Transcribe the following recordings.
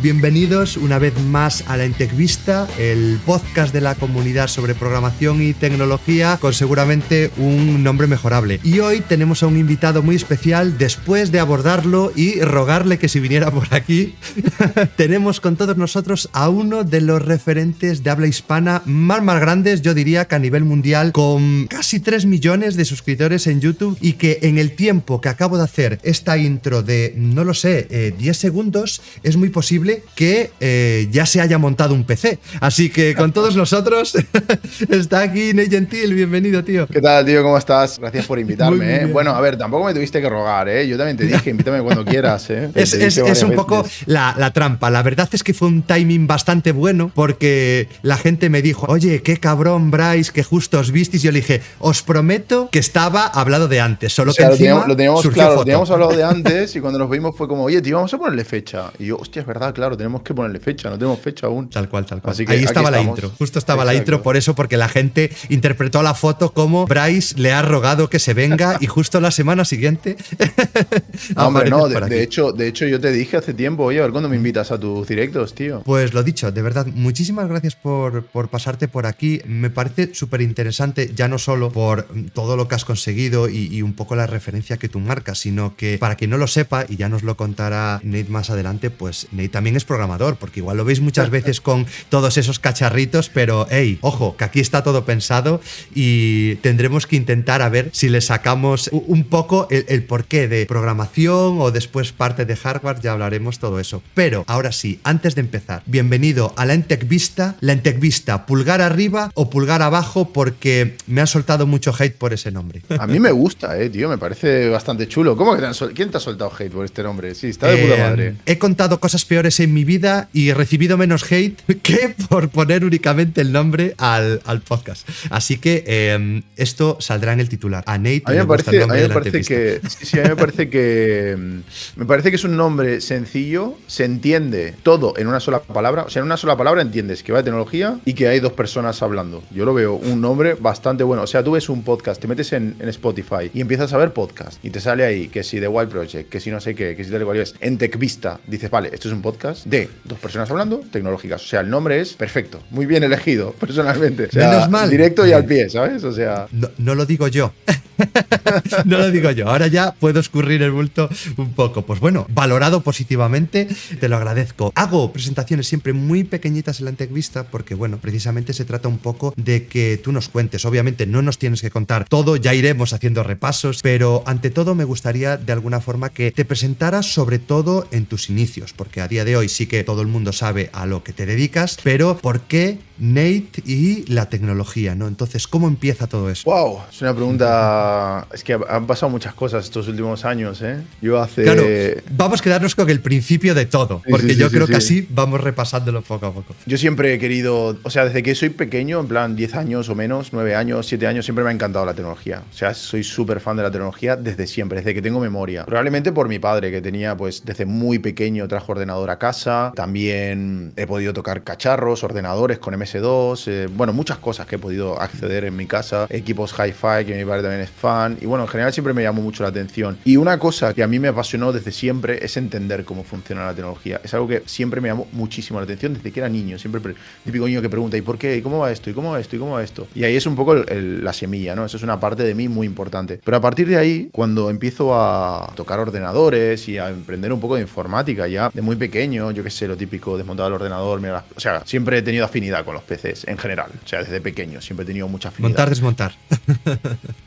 Bienvenidos una vez más a la Entechvista, el podcast de la comunidad sobre programación y tecnología con seguramente un nombre mejorable. Y hoy tenemos a un invitado muy especial. Después de abordarlo y rogarle que si viniera por aquí, tenemos con todos nosotros a uno de los referentes de habla hispana más grandes, yo diría que a nivel mundial, con casi 3 millones de suscriptores en YouTube, y que en el tiempo que acabo de hacer esta intro de, no lo sé, 10 segundos, es muy posible que ya se haya montado un PC. Así que con todos nosotros está aquí Nate Gentil. Bienvenido, tío. ¿Qué tal, tío? ¿Cómo estás? Gracias por invitarme, ¿eh? Bien. Bueno, a ver, tampoco me tuviste que rogar, ¿eh? Yo también te dije, invítame cuando quieras, ¿eh? Es un poco la trampa. La verdad es que fue un timing bastante bueno, porque la gente me dijo, oye, qué cabrón, Bryce, que justo os visteis. Yo le dije, os prometo que estaba hablado de antes, solo que encima lo teníamos surgió claro, foto. lo teníamos hablado de antes, y cuando nos vimos fue como, oye, tío, vamos a ponerle fecha. Y yo, hostia, es verdad, claro, tenemos que ponerle fecha, no tenemos fecha aún. Tal cual. Así que ahí estaba la estamos. intro. Justo estaba Exacto. la intro por eso, porque la gente interpretó la foto como Bryce le ha rogado que se venga y justo la semana siguiente No, hombre, no, por aquí. de hecho yo te dije hace tiempo, oye, a ver cuándo me invitas a tus directos, tío. Pues lo dicho, de verdad, muchísimas gracias por pasarte por aquí. Me parece súper interesante, ya no solo por todo lo que has conseguido y un poco la referencia que tú marcas, sino que para quien no lo sepa, y ya nos lo contará Nate más adelante, pues Nate también es programador, porque igual lo veis muchas veces con todos esos cacharritos, pero hey, ojo, que aquí está todo pensado y tendremos que intentar a ver si le sacamos un poco el porqué de programación o después parte de hardware, ya hablaremos todo eso. Pero ahora sí, antes de empezar, bienvenido a la Entechvista. La Entechvista, pulgar arriba o pulgar abajo, porque me ha soltado mucho hate por ese nombre. A mí me gusta, tío, me parece bastante chulo. ¿Cómo que quién te ha soltado hate por este nombre? Sí, está de puta madre. He contado cosas peores en mi vida y he recibido menos hate que por poner únicamente el nombre al podcast. Así que esto saldrá en el titular. A Nate a mí me gusta el nombre de la parece que sí, a mí me parece que es un nombre sencillo, se entiende todo en una sola palabra. O sea, en una sola palabra entiendes que va de tecnología y que hay dos personas hablando. Yo lo veo un nombre bastante bueno. O sea, tú ves un podcast, te metes en Spotify y empiezas a ver podcast y te sale ahí que si The Wild Project, que si no sé qué, que si tal y cual es. En Techvista dices, vale, esto es un podcast de dos personas hablando tecnológicas. O sea, el nombre es perfecto, muy bien elegido personalmente. O sea, menos mal. Directo y al pie, ¿sabes? O sea, no lo digo yo. No lo digo yo. Ahora ya puedo escurrir el bulto un poco. Pues bueno, valorado positivamente, te lo agradezco. Hago presentaciones siempre muy pequeñitas en la Entechvista porque, bueno, precisamente se trata un poco de que tú nos cuentes. Obviamente no nos tienes que contar todo, ya iremos haciendo repasos, pero ante todo me gustaría de alguna forma que te presentaras, sobre todo en tus inicios, porque a día de hoy sí que todo el mundo sabe a lo que te dedicas, pero ¿por qué Nate y la tecnología, ¿no? Entonces, ¿cómo empieza todo eso? Wow, es una pregunta. Es que han pasado muchas cosas estos últimos años, ¿eh? Yo hace. Claro, vamos a quedarnos con el principio de todo, porque yo creo que así vamos repasándolo poco a poco. Yo siempre he querido, o sea, desde que soy pequeño, en plan 10 años o menos, 9 años, 7 años, siempre me ha encantado la tecnología. O sea, soy súper fan de la tecnología desde siempre, desde que tengo memoria. Probablemente por mi padre, que tenía, pues, desde muy pequeño trajo ordenador a casa. También he podido tocar cacharros, ordenadores con MS2, bueno, muchas cosas que he podido acceder en mi casa. Equipos hi-fi, que mi padre también es fan. Y bueno, en general siempre me llamó mucho la atención. Y una cosa que a mí me apasionó desde siempre es entender cómo funciona la tecnología. Es algo que siempre me llamó muchísimo la atención desde que era niño. Siempre el típico niño que pregunta, ¿y por qué? ¿Y cómo va esto? ¿Y cómo va esto? ¿Y cómo va esto? Y ahí es un poco la semilla, ¿no? Eso es una parte de mí muy importante. Pero a partir de ahí, cuando empiezo a tocar ordenadores y a emprender un poco de informática ya de muy pequeño, yo qué sé, lo típico, desmontar el ordenador, o sea, siempre he tenido afinidad con los PCs en general. O sea, desde pequeño siempre he tenido mucha afinidad. Montar, desmontar.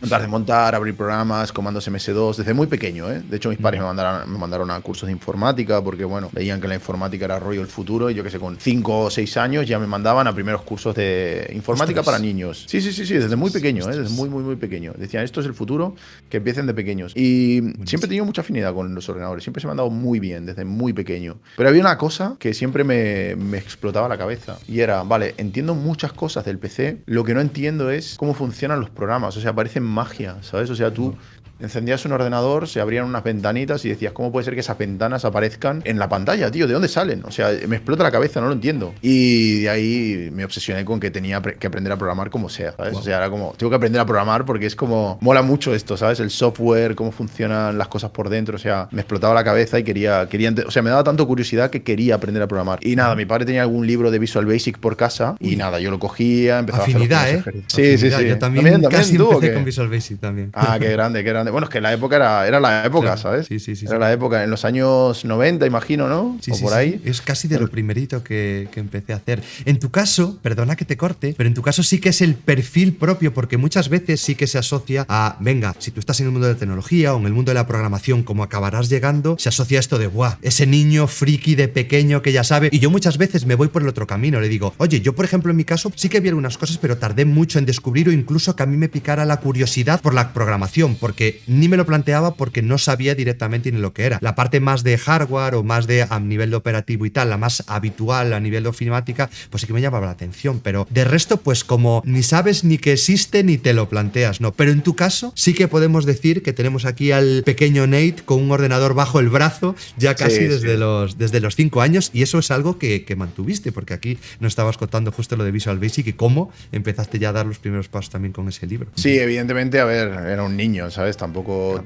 Montar, desmontar, abrir programas, comandos MS2, desde muy pequeño, ¿eh? De hecho, mis padres me mandaron a cursos de informática porque, bueno, veían que la informática era rollo el futuro y yo que sé, con 5 o 6 años ya me mandaban a primeros cursos de informática para niños. Sí, desde muy pequeño, ¿eh? Desde muy pequeño. Decían, esto es el futuro, que empiecen de pequeños. Y siempre he tenido mucha afinidad con los ordenadores, siempre se me han dado muy bien desde muy pequeño. Pero había una cosa que siempre me explotaba la cabeza y era, vale, entiendo muchas cosas del PC, lo que no entiendo es cómo funcionan los programas, o sea, parecen magia, ¿sabes? O sea, tú encendías un ordenador, se abrían unas ventanitas y decías, ¿cómo puede ser que esas ventanas aparezcan en la pantalla, tío? ¿De dónde salen? O sea, me explota la cabeza, no lo entiendo. Y de ahí me obsesioné con que tenía que aprender a programar como sea, ¿sabes? Wow. O sea, era como, tengo que aprender a programar porque es como, mola mucho esto, ¿sabes? El software, cómo funcionan las cosas por dentro, o sea, me explotaba la cabeza y quería o sea, me daba tanto curiosidad que quería aprender a programar. Y nada, mi padre tenía algún libro de Visual Basic por casa y nada, yo lo cogía, empezaba afinidad, a hacer los primeros ejercicios. Sí. Yo también casi empecé con Visual Basic también. Ah, qué grande, qué grande. Bueno, es que la época era la época, claro, ¿sabes? Sí. Era la época, en los años 90, imagino, ¿no? Sí, o por ahí. Sí. Es casi de lo primerito que empecé a hacer. En tu caso, perdona que te corte, pero en tu caso sí que es el perfil propio, porque muchas veces sí que se asocia a, venga, si tú estás en el mundo de la tecnología o en el mundo de la programación, como acabarás llegando, se asocia a esto de, ¡buah! Ese niño friki de pequeño que ya sabe. Y yo muchas veces me voy por el otro camino. Le digo, oye, yo por ejemplo en mi caso sí que vi algunas cosas, pero tardé mucho en descubrir o incluso que a mí me picara la curiosidad por la programación, porque ni me lo planteaba porque no sabía directamente ni lo que era. La parte más de hardware o más de a nivel de operativo y tal, la más habitual a nivel de ofimática, pues sí que me llamaba la atención, pero de resto pues como ni sabes ni que existe ni te lo planteas, ¿no? Pero en tu caso sí que podemos decir que tenemos aquí al pequeño Nate con un ordenador bajo el brazo ya casi desde los 5 años, y eso es algo que mantuviste, porque aquí nos estabas contando justo lo de Visual Basic y cómo empezaste ya a dar los primeros pasos también con ese libro. Sí, evidentemente, a ver, era un niño, ¿sabes? Tampoco...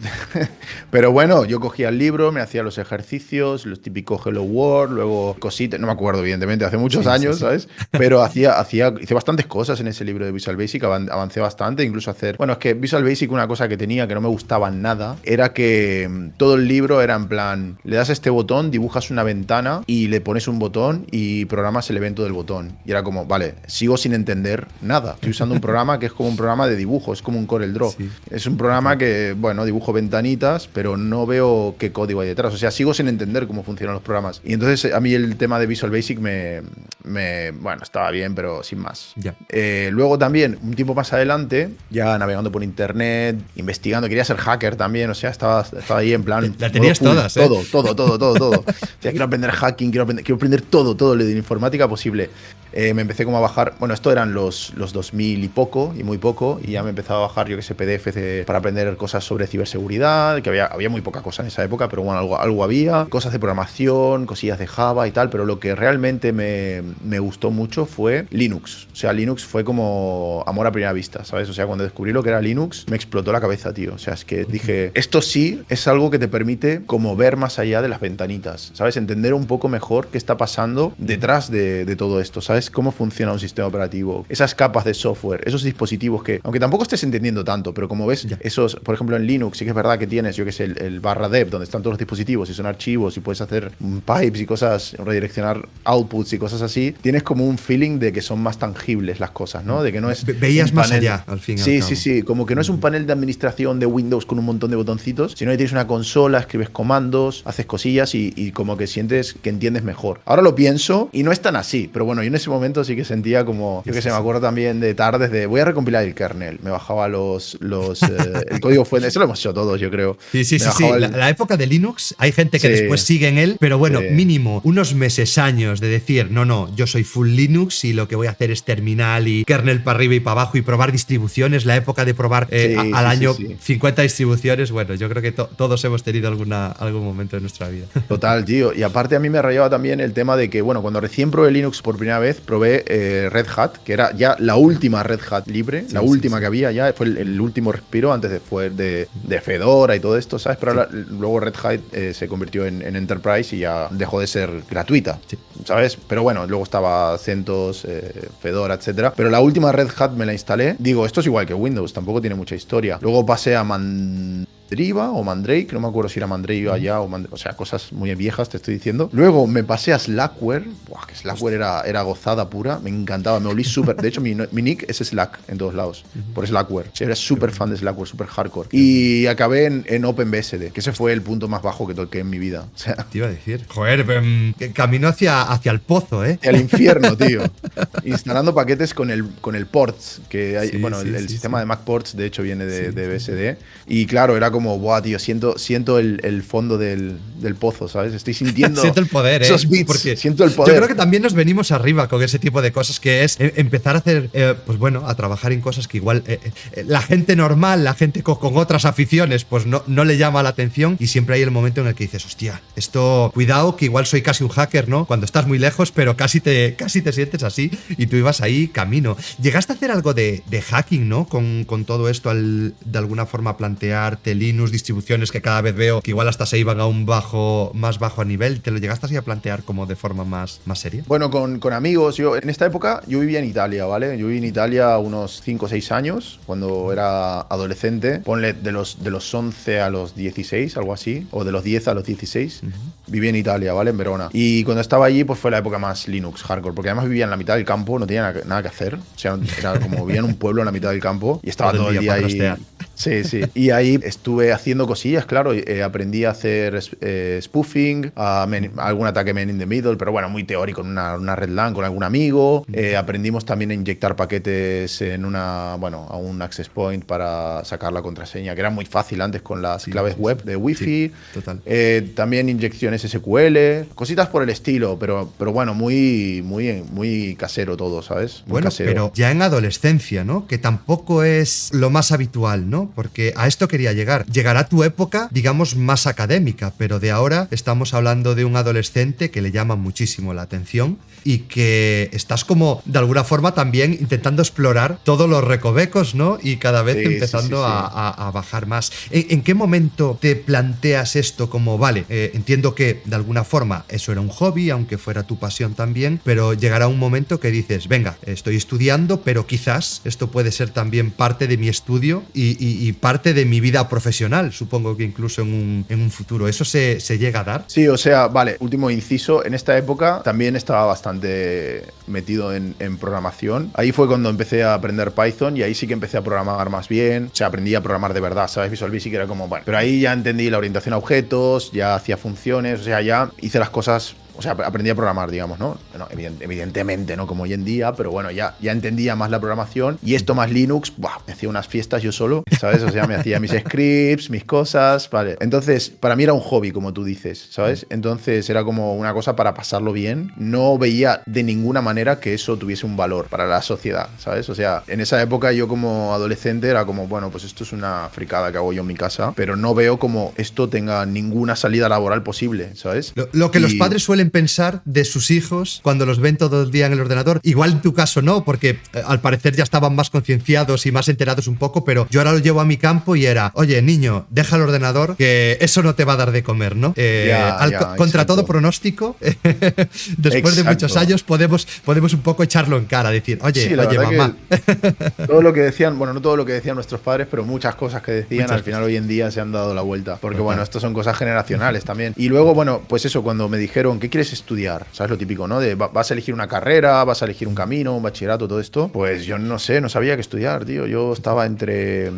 Pero bueno, yo cogía el libro, me hacía los ejercicios, los típicos Hello World, luego cositas, no me acuerdo evidentemente, hace muchos años, ¿sabes? Pero hice bastantes cosas en ese libro de Visual Basic, avancé bastante, incluso hacer... Bueno, es que Visual Basic, una cosa que tenía que no me gustaba nada, era que todo el libro era en plan, le das este botón, dibujas una ventana y le pones un botón y programas el evento del botón. Y era como, vale, sigo sin entender nada. Estoy usando un programa que es como un programa de dibujo, es como un CorelDRAW. Sí. Es un programa que, bueno, dibujo ventanitas, pero no veo qué código hay detrás. O sea, sigo sin entender cómo funcionan los programas. Y entonces a mí el tema de Visual Basic bueno, estaba bien, pero sin más. Ya. Luego también, un tiempo más adelante, ya navegando por internet, investigando, quería ser hacker también, o sea, estaba ahí en plan... La tenías todas, ¿eh? Todo. O sea, quiero aprender hacking, quiero aprender todo lo de informática posible. Me empecé como a bajar, bueno, esto eran los 2000 y poco, y muy poco, y ya me empezaba a bajar, yo que sé, PDFs para aprender cosas sobre ciberseguridad, que había muy poca cosa en esa época, pero bueno, algo había, cosas de programación, cosillas de Java y tal, pero lo que realmente me gustó mucho fue Linux. O sea, Linux fue como amor a primera vista, ¿sabes? O sea, cuando descubrí lo que era Linux, me explotó la cabeza, tío. O sea, es que dije, esto sí es algo que te permite como ver más allá de las ventanitas, ¿sabes? Entender un poco mejor qué está pasando detrás de todo esto, ¿sabes? Cómo funciona un sistema operativo, esas capas de software, esos dispositivos que, aunque tampoco estés entendiendo tanto, pero como ves, esos, por ejemplo, en Linux sí que es verdad que tienes, yo que sé, el /dev, donde están todos los dispositivos y son archivos y puedes hacer pipes y cosas, redireccionar outputs y cosas así, tienes como un feeling de que son más tangibles las cosas, ¿no? De que no es... Veías más allá, al fin. Sí, como que no es un panel de administración de Windows con un montón de botoncitos, sino que tienes una consola, escribes comandos, haces cosillas y como que sientes que entiendes mejor. Ahora lo pienso y no es tan así, pero bueno, yo en ese momento sí que sentía como, yo que sé, me acuerdo también de tardes de voy a recompilar el kernel, me bajaba el código fuente, eso lo hemos hecho todos, yo creo. Sí. La época de Linux, hay gente que después sigue en él, pero bueno, mínimo unos meses, años de decir, no, yo soy full Linux y lo que voy a hacer es terminal y kernel para arriba y para abajo y probar distribuciones, la época de probar al año 50 distribuciones, bueno, yo creo que todos hemos tenido algún momento de nuestra vida. Total, tío, y aparte a mí me rayaba también el tema de que, bueno, cuando recién probé Linux por primera vez, probé Red Hat, que era ya la última Red Hat libre, la última que había ya, fue el último respiro antes de Fedora y todo esto, ¿sabes? Pero luego Red Hat se convirtió en Enterprise y ya dejó de ser gratuita, ¿sabes? Pero bueno, luego estaba CentOS, Fedora, etcétera. Pero la última Red Hat me la instalé. Digo, esto es igual que Windows, tampoco tiene mucha historia. Luego pasé a Mandriva o Mandrake, no me acuerdo si era Mandrake allá o sea, cosas muy viejas te estoy diciendo. Luego me pasé a Slackware, que Slackware era gozada pura, me encantaba, me olí súper, de hecho mi nick es Slack en todos lados, por Slackware. Sí, era súper fan de Slackware, súper hardcore. Y acabé en OpenBSD, que ese fue el punto más bajo que toqué en mi vida. O sea, te iba a decir, joder, camino hacia el pozo, ¿eh? El infierno, tío. Instalando paquetes con el ports, que hay, el sistema de Mac ports de hecho viene de BSD. Y claro, era como, buah, tío, siento el fondo del pozo, ¿sabes? Estoy sintiendo siento el poder, esos beats, porque siento el poder. yo creo que también nos venimos arriba con ese tipo de cosas, que es empezar a hacer, pues bueno, a trabajar en cosas que igual la gente normal, la gente con otras aficiones, pues no le llama la atención, y siempre hay el momento en el que dices, hostia, esto, cuidado, que igual soy casi un hacker, ¿no? Cuando estás muy lejos, pero casi te sientes así, y tú ibas ahí camino. ¿Llegaste a hacer algo de hacking, ¿no? Con todo esto, de alguna forma plantearte Linux, distribuciones que cada vez veo que igual hasta se iban a un más bajo a nivel? ¿Te lo llegaste así a plantear como de forma más seria? Bueno, con amigos, en esta época yo vivía en Italia, ¿vale? Yo viví en Italia unos 5 o 6 años, cuando era adolescente, ponle de los 11 a los 16, algo así, o de los 10 a los 16, viví en Italia, ¿vale? En Verona. Y cuando estaba allí, pues fue la época más Linux, hardcore, porque además vivía en la mitad del campo, no tenía nada que hacer, o sea, era como vivía en un pueblo en la mitad del campo y estaba todo el día ahí. Sí. Y ahí estuve haciendo cosillas, claro. Aprendí a hacer spoofing, algún ataque man in the middle, pero bueno, muy teórico, en una red LAN con algún amigo. Aprendimos también a inyectar paquetes a un access point para sacar la contraseña, que era muy fácil antes con las claves web de Wi-Fi. Sí, total. También inyecciones SQL, cositas por el estilo, pero bueno, muy casero todo, ¿sabes? Muy bueno, casero. Pero ya en adolescencia, ¿no? Que tampoco es lo más habitual, ¿no? Porque a esto quería llegar. Llegará tu época, digamos, más académica, pero de ahora estamos hablando de un adolescente que le llama muchísimo la atención y que estás como, de alguna forma, también intentando explorar todos los recovecos, ¿no? Y cada vez empezando sí. A bajar más. ¿En qué momento te planteas esto como, vale, entiendo que de alguna forma eso era un hobby, aunque fuera tu pasión también, pero llegará un momento que dices, venga, estoy estudiando, pero quizás esto puede ser también parte de mi estudio y parte de mi vida profesional, supongo que incluso en un futuro. ¿Eso se llega a dar? Sí, o sea, vale, último inciso, en esta época también estaba bastante metido en programación. Ahí fue cuando empecé a aprender Python y ahí sí que empecé a programar más bien. O sea, aprendí a programar de verdad, ¿sabes? Visual Basic era como, bueno, pero ahí ya entendí la orientación a objetos, ya hacía funciones, o sea, ya hice las cosas. O sea, aprendí a programar, digamos, ¿no? Bueno, evidentemente, no como hoy en día, pero bueno, ya entendía más la programación y esto más Linux, me hacía unas fiestas yo solo, ¿sabes? O sea, me hacía mis scripts, mis cosas, ¿vale? Entonces, para mí era un hobby, como tú dices, ¿sabes? Entonces, era como una cosa para pasarlo bien. No veía de ninguna manera que eso tuviese un valor para la sociedad, ¿sabes? O sea, en esa época yo como adolescente era como, bueno, pues esto es una fricada que hago yo en mi casa, pero no veo como esto tenga ninguna salida laboral posible, ¿sabes? Lo que los padres suelen pensar de sus hijos cuando los ven todo el día en el ordenador. Igual en tu caso no, porque al parecer ya estaban más concienciados y más enterados un poco, pero yo ahora lo llevo a mi campo y era, oye, niño, deja el ordenador, que eso no te va a dar de comer, ¿no? Contra exacto. todo pronóstico, después de muchos años podemos un poco echarlo en cara, decir, oye, sí, oye, mamá. Todo lo que decían, bueno, no todo lo que decían nuestros padres, pero muchas cosas que decían, al final hoy en día se han dado la vuelta. Porque bueno, esto son cosas generacionales también. Y luego, bueno, pues eso, cuando me dijeron, ¿qué quieres estudiar? ¿Sabes lo típico, no? De vas a elegir una carrera, vas a elegir un camino, un bachillerato, todo esto. Pues yo no sé, no sabía qué estudiar, tío. Yo estaba entre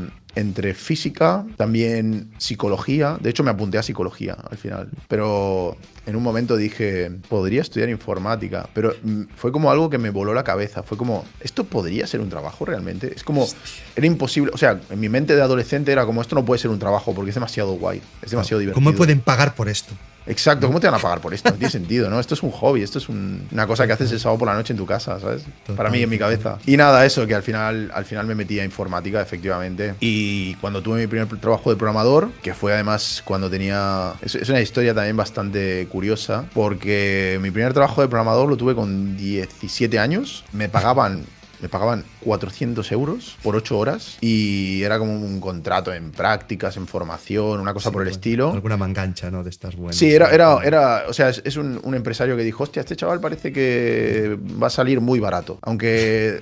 física, también psicología. De hecho, me apunté a psicología al final. Pero en un momento dije, podría estudiar informática. Pero fue como algo que me voló la cabeza. Fue como, ¿esto podría ser un trabajo realmente? Es como, era imposible. O sea, en mi mente de adolescente era como, esto no puede ser un trabajo porque es demasiado guay. Es demasiado divertido. ¿Cómo pueden pagar por esto? Exacto, ¿cómo te van a pagar por esto? No tiene sentido, ¿no? Esto es un hobby, esto es una cosa que haces el sábado por la noche en tu casa, ¿sabes? Para mí, en mi cabeza. Y nada, eso, que al final me metí a informática, efectivamente. Y cuando tuve mi primer trabajo de programador, que fue además cuando tenía... Es una historia también bastante curiosa, porque mi primer trabajo de programador lo tuve con 17 años. Me pagaban 400 euros por 8 horas y era como un contrato en prácticas, en formación, una cosa por el estilo. Alguna mangancha, ¿no? De estas buenas. Sí, o sea, es un empresario que dijo, hostia, este chaval parece que va a salir muy barato. Aunque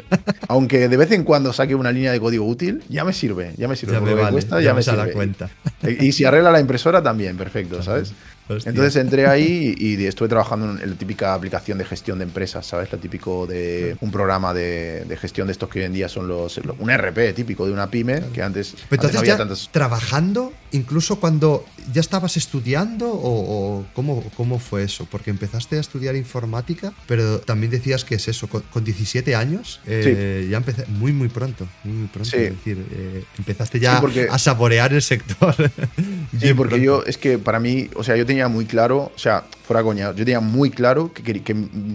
de vez en cuando saque una línea de código útil, ya me sirve. Ya por me lo que vale, cuesta, ya me me sirve. da cuenta. Y si arregla la impresora también, perfecto, ¿sabes? Hostia. Entonces entré ahí y estuve trabajando en la típica aplicación de gestión de empresas, ¿sabes? Lo típico de un programa de gestión de estos que hoy en día son un RP típico de una pyme, que antes, pero entonces no había ya tantas... trabajando, incluso cuando ya estabas estudiando, o ¿cómo fue eso? Porque empezaste a estudiar informática, pero también decías que es eso, con 17 años, Sí. ya empecé muy pronto, Sí. es decir, empezaste ya porque... a saborear el sector. Sí, porque es que para mí, o sea, yo tenía muy claro, o sea, fuera coña, yo tenía muy claro que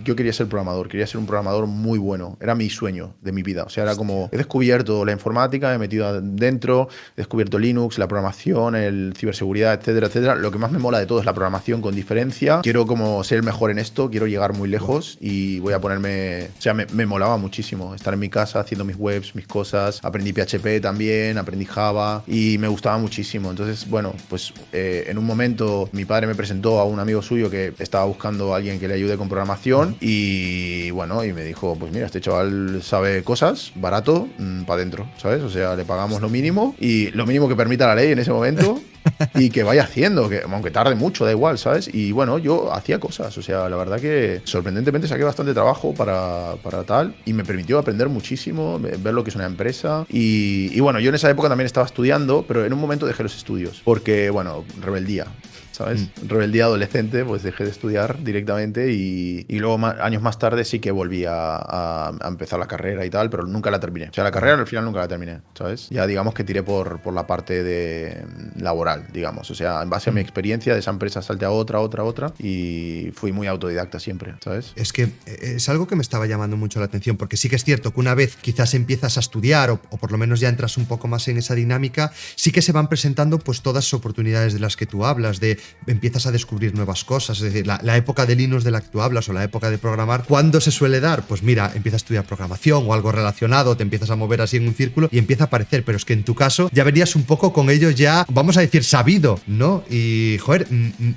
yo quería ser programador, quería ser un programador muy bueno, era mi sueño de mi vida, o sea, era como, he descubierto la informática, me he metido adentro, he descubierto Linux, la programación, el ciberseguridad, etcétera, etcétera. Lo que más me mola de todo es la programación con diferencia, quiero como ser el mejor en esto, quiero llegar muy lejos y voy a ponerme, o sea, me molaba muchísimo estar en mi casa haciendo mis webs, mis cosas, aprendí PHP también, aprendí Java y me gustaba muchísimo, entonces, bueno, pues en un momento mi padre me presentó a un amigo suyo que estaba buscando a alguien que le ayude con programación y bueno, y me dijo, pues mira, este chaval sabe cosas, barato, para adentro, ¿sabes? O sea, le pagamos lo mínimo y lo mínimo que permita la ley en ese momento y que vaya haciendo, que aunque tarde mucho, da igual, ¿sabes? Y bueno, yo hacía cosas, o sea, la verdad que sorprendentemente saqué bastante trabajo para tal y me permitió aprender muchísimo, ver lo que es una empresa y bueno, yo en esa época también estaba estudiando, pero en un momento dejé los estudios porque, bueno, rebeldía, ¿sabes? Rebeldía adolescente, pues dejé de estudiar directamente y luego años más tarde sí que volví a empezar la carrera y tal, pero nunca la terminé. O sea, la carrera al final nunca la terminé, ¿sabes? Ya digamos que tiré por la parte de laboral, digamos. O sea, en base a mi experiencia de esa empresa salté a otra y fui muy autodidacta siempre, ¿sabes? Es que es algo que me estaba llamando mucho la atención, porque sí que es cierto que una vez quizás empiezas a estudiar o por lo menos ya entras un poco más en esa dinámica, sí que se van presentando pues todas las oportunidades de las que tú hablas, de empiezas a descubrir nuevas cosas, es decir, la época de Linux de la que tú hablas o la época de programar, ¿cuándo se suele dar? Pues mira, empiezas a estudiar programación o algo relacionado, te empiezas a mover así en un círculo y empieza a aparecer, pero es que en tu caso ya venías un poco con ello ya, vamos a decir, sabido, ¿no? Y, joder,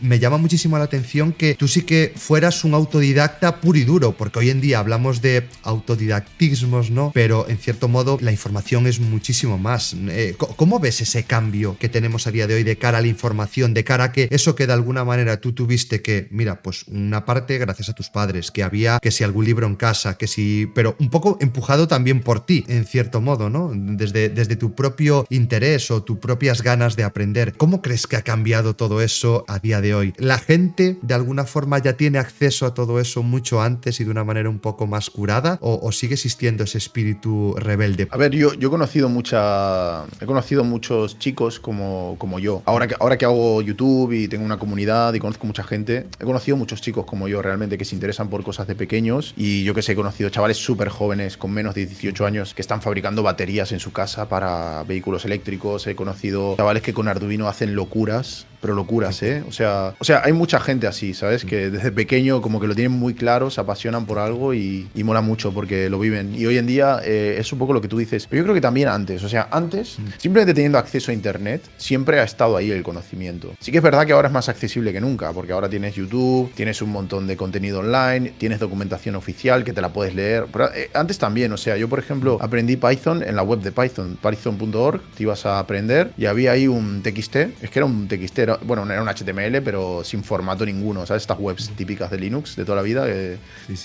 me llama muchísimo la atención que tú sí que fueras un autodidacta puro y duro, porque hoy en día hablamos de autodidactismos, ¿no? Pero en cierto modo la información es muchísimo más. ¿Cómo ves ese cambio que tenemos a día de hoy de cara a la información, de cara a que eso que de alguna manera tú tuviste que, mira, pues una parte gracias a tus padres, que había, que si algún libro en casa, que si, pero un poco empujado también por ti, en cierto modo, ¿no? Desde tu propio interés o tus propias ganas de aprender. ¿Cómo crees que ha cambiado todo eso a día de hoy? ¿La gente de alguna forma ya tiene acceso a todo eso mucho antes y de una manera un poco más curada? ¿O sigue existiendo ese espíritu rebelde? A ver, yo he conocido muchos chicos como yo. Ahora que hago YouTube y tengo una comunidad y conozco mucha gente, he conocido muchos chicos como yo realmente que se interesan por cosas de pequeños y yo que sé, he conocido chavales súper jóvenes con menos de 18 años que están fabricando baterías en su casa para vehículos eléctricos. He conocido chavales que con Arduino hacen locuras, pero locuras, ¿eh? O sea, hay mucha gente así, ¿sabes? Que desde pequeño como que lo tienen muy claro, se apasionan por algo y mola mucho porque lo viven. Y hoy en día es un poco lo que tú dices. Pero yo creo que también antes, o sea, antes, simplemente teniendo acceso a internet, siempre ha estado ahí el conocimiento. Sí que es verdad que ahora es más accesible que nunca, porque ahora tienes YouTube, tienes un montón de contenido online, tienes documentación oficial que te la puedes leer. Pero antes también, o sea, yo por ejemplo aprendí Python en la web de Python, python.org, te ibas a aprender y había ahí un TXT, es que era un TXT, bueno, no era un HTML, pero sin formato ninguno, ¿sabes? Estas webs típicas de Linux de toda la vida,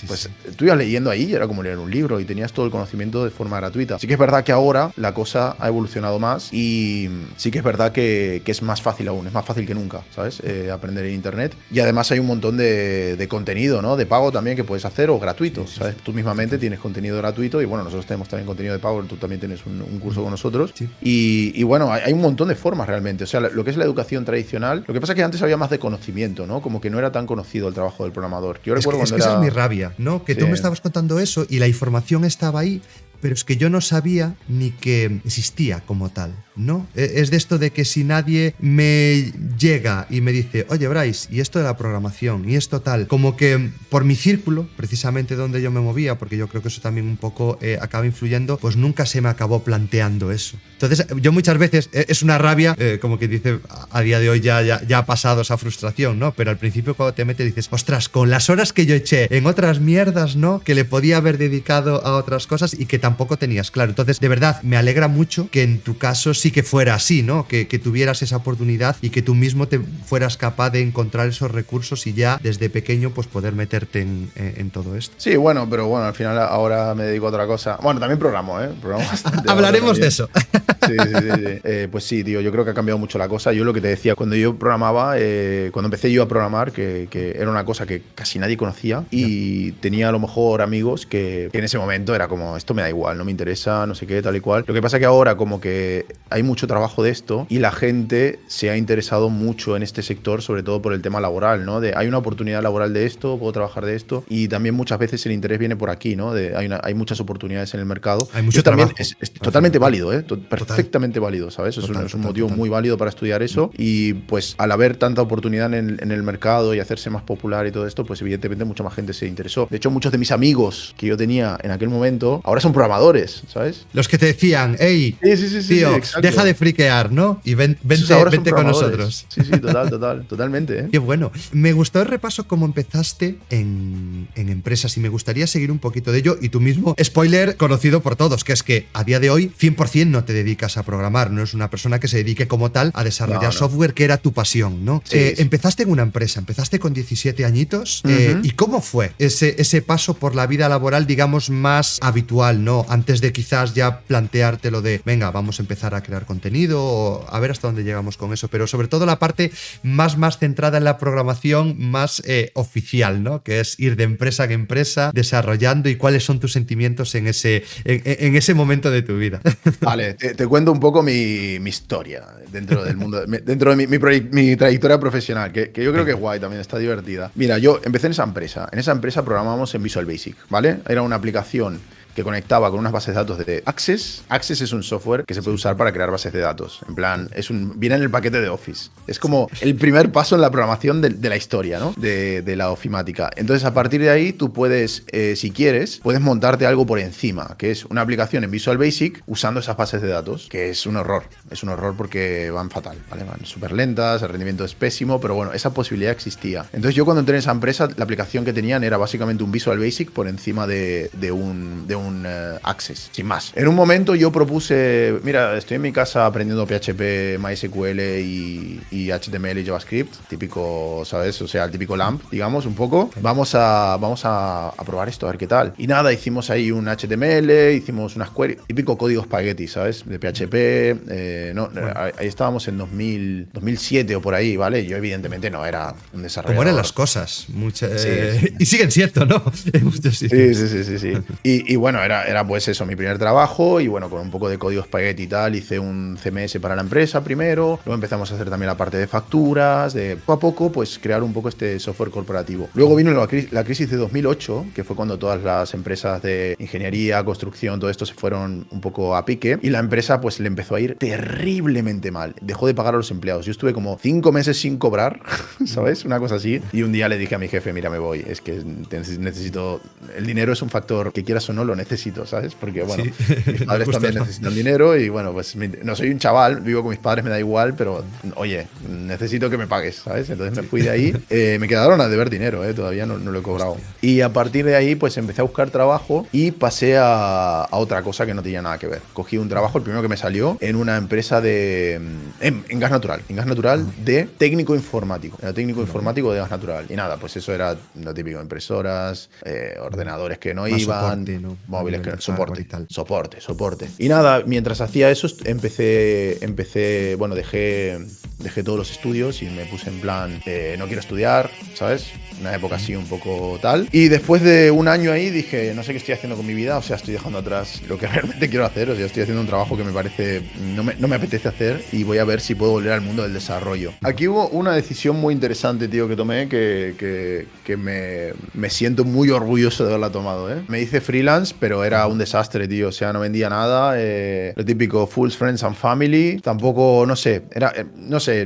pues tú ibas leyendo ahí y era como leer un libro y tenías todo el conocimiento de forma gratuita. Sí que es verdad que ahora la cosa ha evolucionado más y sí que es verdad que es más fácil aún, es más fácil que nunca, ¿sabes? Aprender en internet. Y además hay un montón de contenido, ¿no? De pago también que puedes hacer o gratuito, ¿sabes? Tú mismamente tienes contenido gratuito y bueno, nosotros tenemos también contenido de pago, tú también tienes un curso con nosotros. Sí. Y bueno, hay un montón de formas realmente. O sea, lo que es la educación tradicional, lo que pasa es que antes había más de conocimiento, ¿no? Como que no era tan conocido el trabajo del programador. Yo recuerdo cuando esa es mi rabia, ¿no? Que tú me estabas contando eso y la información estaba ahí, pero es que yo no sabía ni que existía como tal, ¿no? Es de esto de que si nadie me llega y me dice, oye, Bryce, y esto de la programación, y esto tal, como que por mi círculo, precisamente donde yo me movía, porque yo creo que eso también un poco acaba influyendo, pues nunca se me acabó planteando eso. Entonces, yo muchas veces, es una rabia, como que dice, a día de hoy ya ha pasado esa frustración, ¿no? Pero al principio cuando te metes dices, ostras, con las horas que yo eché en otras mierdas, ¿no? Que le podía haber dedicado a otras cosas y que tampoco tenías claro. Entonces, de verdad, me alegra mucho que en tu caso sí sí que fuera así, ¿no? Que tuvieras esa oportunidad y que tú mismo te fueras capaz de encontrar esos recursos y ya desde pequeño pues poder meterte en todo esto. Sí, bueno, pero bueno, al final ahora me dedico a otra cosa. Bueno, también programo, ¿eh? Programo bastante. Hablaremos de eso. Sí. Pues sí, tío, yo creo que ha cambiado mucho la cosa. Yo lo que te decía, cuando yo programaba, cuando empecé yo a programar, que era una cosa que casi nadie conocía y tenía a lo mejor amigos que en ese momento era como, esto me da igual, no me interesa, no sé qué, tal y cual. Lo que pasa que ahora como que hay mucho trabajo de esto y la gente se ha interesado mucho en este sector, sobre todo por el tema laboral, ¿no? Hay una oportunidad laboral de esto, puedo trabajar de esto, y también muchas veces el interés viene por aquí, ¿no? Hay muchas oportunidades en el mercado. Hay mucho trabajo. También es totalmente válido, ¿eh? Perfectamente válido, ¿sabes? Es un motivo muy válido para estudiar eso y pues al haber tanta oportunidad en el mercado y hacerse más popular y todo esto, pues evidentemente mucha más gente se interesó. De hecho, muchos de mis amigos que yo tenía en aquel momento ahora son programadores, ¿sabes? Los que te decían, hey, tío, deja de friquear, ¿no? Y vente con nosotros. Sí, totalmente, ¿eh? Qué bueno. Me gustó el repaso cómo empezaste en empresas y me gustaría seguir un poquito de ello y tú mismo, spoiler conocido por todos, que es que a día de hoy 100% no te dedicas a programar, no es una persona que se dedique como tal a desarrollar software, que era tu pasión, ¿no? Sí. Empezaste en una empresa, empezaste con 17 añitos. ¿Y cómo fue ese paso por la vida laboral, digamos, más habitual, ¿no? Antes de quizás ya plantearte lo de, venga, vamos a empezar a crear contenido o a ver hasta dónde llegamos con eso, pero sobre todo la parte más centrada en la programación, más oficial, ¿no? Que es ir de empresa en empresa desarrollando, y cuáles son tus sentimientos en ese momento de tu vida. Vale, te cuento un poco mi historia dentro del mundo, dentro de mi trayectoria profesional, que yo creo que es guay también, está divertida. Mira, yo empecé en esa empresa. En esa empresa programábamos en Visual Basic, ¿vale? Era una aplicación que conectaba con unas bases de datos de Access. Access es un software que se puede usar para crear bases de datos. En plan, viene en el paquete de Office. Es como el primer paso en la programación de la historia, ¿no? De la ofimática. Entonces, a partir de ahí, tú puedes, si quieres, puedes montarte algo por encima, que es una aplicación en Visual Basic usando esas bases de datos, que es un horror. Es un horror porque van fatal, ¿vale? Van súper lentas, el rendimiento es pésimo, pero bueno, esa posibilidad existía. Entonces, yo cuando entré en esa empresa, la aplicación que tenían era básicamente un Visual Basic por encima de un Access, sin más. En un momento yo propuse, mira, estoy en mi casa aprendiendo PHP, MySQL y HTML y JavaScript, típico, ¿sabes? O sea, el típico LAMP, digamos, un poco. Vamos a probar esto, a ver qué tal. Y nada, hicimos ahí un HTML, hicimos unas queries, típico código spaghetti, ¿sabes? De PHP, ahí estábamos en 2007 o por ahí, ¿vale? Yo evidentemente no era un desarrollador. Como eran las cosas, y siguen siendo, ¿no? Sí. Y bueno, era pues eso, mi primer trabajo, y bueno, con un poco de código spaghetti y tal, hice un CMS para la empresa primero, luego empezamos a hacer también la parte de facturas, de poco a poco, pues crear un poco este software corporativo. Luego vino la crisis de 2008, que fue cuando todas las empresas de ingeniería, construcción, todo esto se fueron un poco a pique, y la empresa pues le empezó a ir terriblemente mal, dejó de pagar a los empleados. Yo estuve como 5 meses sin cobrar, ¿sabes? Una cosa así, y un día le dije a mi jefe, mira, me voy, es que necesito, el dinero es un factor que quieras o no lo necesito, ¿sabes? Porque, bueno, mis padres también necesitan dinero y, bueno, pues no soy un chaval, vivo con mis padres, me da igual, pero, oye, necesito que me pagues, ¿sabes? Entonces me fui de ahí. Me quedaron a deber dinero, todavía no lo he cobrado. Y a partir de ahí, pues empecé a buscar trabajo y pasé a otra cosa que no tenía nada que ver. Cogí un trabajo, el primero que me salió, en una empresa en gas natural. En gas natural de técnico informático. Era técnico informático de gas natural. Y nada, pues eso era lo típico, impresoras, ordenadores que no más iban, soporte, ¿no? móviles que soporte. Y nada, mientras hacía eso, bueno, dejé todos los estudios y me puse en plan, no quiero estudiar, ¿sabes? Una época así un poco tal. Y después de un año ahí dije, no sé qué estoy haciendo con mi vida, o sea, estoy dejando atrás lo que realmente quiero hacer, o sea, estoy haciendo un trabajo que me parece, no me apetece hacer, y voy a ver si puedo volver al mundo del desarrollo. Aquí hubo una decisión muy interesante, tío, que tomé, que me siento muy orgulloso de haberla tomado, ¿eh? Me hice freelance, pero era un desastre, tío, o sea, no vendía nada, lo típico, Fools, Friends and Family, tampoco, no sé,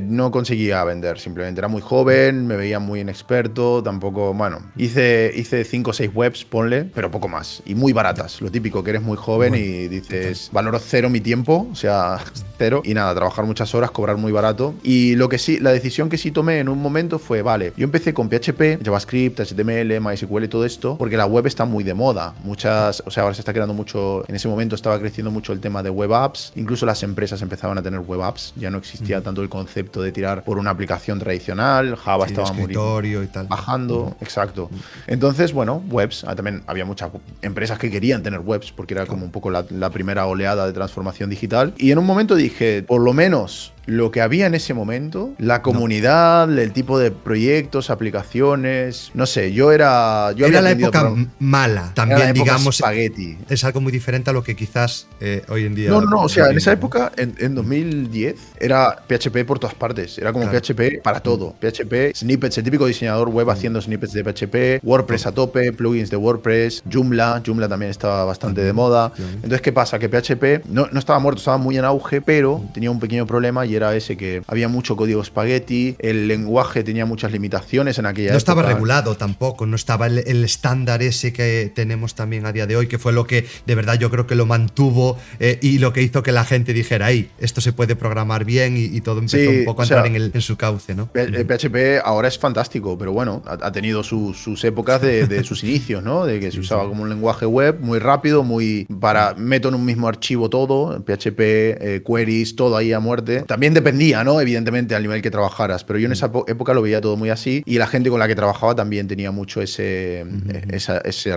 no conseguía vender, simplemente era muy joven, me veía muy inexperto, tampoco, bueno, hice 5 o 6 webs, ponle, pero poco más, y muy baratas, lo típico, que eres muy joven y dices, valoro cero mi tiempo, o sea, cero, y nada, trabajar muchas horas, cobrar muy barato. Y la decisión que sí tomé en un momento fue, vale, yo empecé con PHP, JavaScript, HTML, MySQL y todo esto, porque la web está muy de moda. Muchas o sea, ahora se está creando mucho, en ese momento estaba creciendo mucho el tema de web apps, incluso las empresas empezaban a tener web apps, ya no existía tanto el concepto de tirar por una aplicación tradicional, Java Sí, de estaba escritorio y tal. bajando, exacto. Entonces, bueno, webs, también había muchas empresas que querían tener webs porque era como un poco la primera oleada de transformación digital. Y en un momento dije, por lo menos lo que había en ese momento, la comunidad, el tipo de proyectos, aplicaciones, no sé, era la época mala, también, era la época digamos. spaghetti. Es algo muy diferente a lo que quizás hoy en día. No, o sea, en esa vivimos, ¿no? época, en 2010, era PHP por todas partes. Era como Claro. PHP para todo. PHP, snippets, el típico diseñador web haciendo snippets de PHP, WordPress a tope, plugins de WordPress, Joomla también estaba bastante de moda. Entonces, ¿qué pasa? Que PHP no estaba muerto, estaba muy en auge, pero tenía un pequeño problema y era ese que había mucho código spaghetti, el lenguaje tenía muchas limitaciones en aquella época. No estaba regulado tampoco, no estaba el estándar ese que tenemos también a día de hoy, que fue lo que de verdad yo creo que lo mantuvo y lo que hizo que la gente dijera, ahí, esto se puede programar bien y todo empezó un poco a entrar en su cauce, ¿no? PHP ahora es fantástico, pero bueno, ha tenido sus épocas de sus inicios, ¿no? De que se usaba como un lenguaje web muy rápido, meto en un mismo archivo todo, PHP, queries, todo ahí a muerte. También dependía, ¿no? Evidentemente, al nivel que trabajaras, pero yo en esa época lo veía todo muy así y la gente con la que trabajaba también tenía mucho ese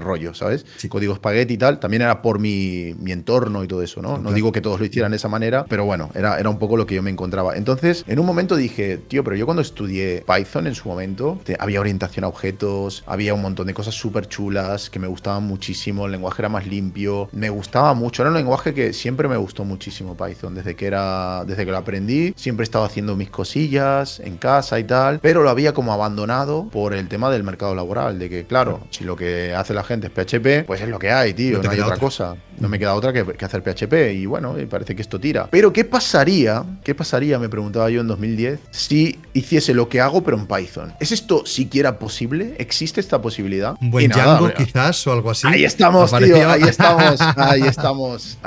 rollo, ¿sabes? Sí. Código espagueti y tal, también era por mi entorno y todo eso, ¿no? No digo que todos lo hicieran de esa manera, pero bueno, era un poco lo que yo me encontraba. Entonces, en un momento dije, tío, pero yo cuando estudié Python en su momento, había orientación a objetos, había un montón de cosas súper chulas que me gustaban muchísimo, el lenguaje era más limpio, me gustaba mucho, era un lenguaje que siempre me gustó muchísimo Python, desde que lo aprendí, siempre he estado haciendo mis cosillas en casa y tal, pero lo había como abandonado por el tema del mercado laboral, de que claro, si lo que hace la gente es PHP, pues es lo que hay, tío, no hay otra cosa. No me queda otra que hacer PHP y bueno, parece que esto tira. Pero ¿qué pasaría, me preguntaba yo en 2010, si hiciese lo que hago pero en Python? ¿Es esto siquiera posible? ¿Existe esta posibilidad? Un buen Django quizás o algo así. Ahí estamos, tío, ahí estamos.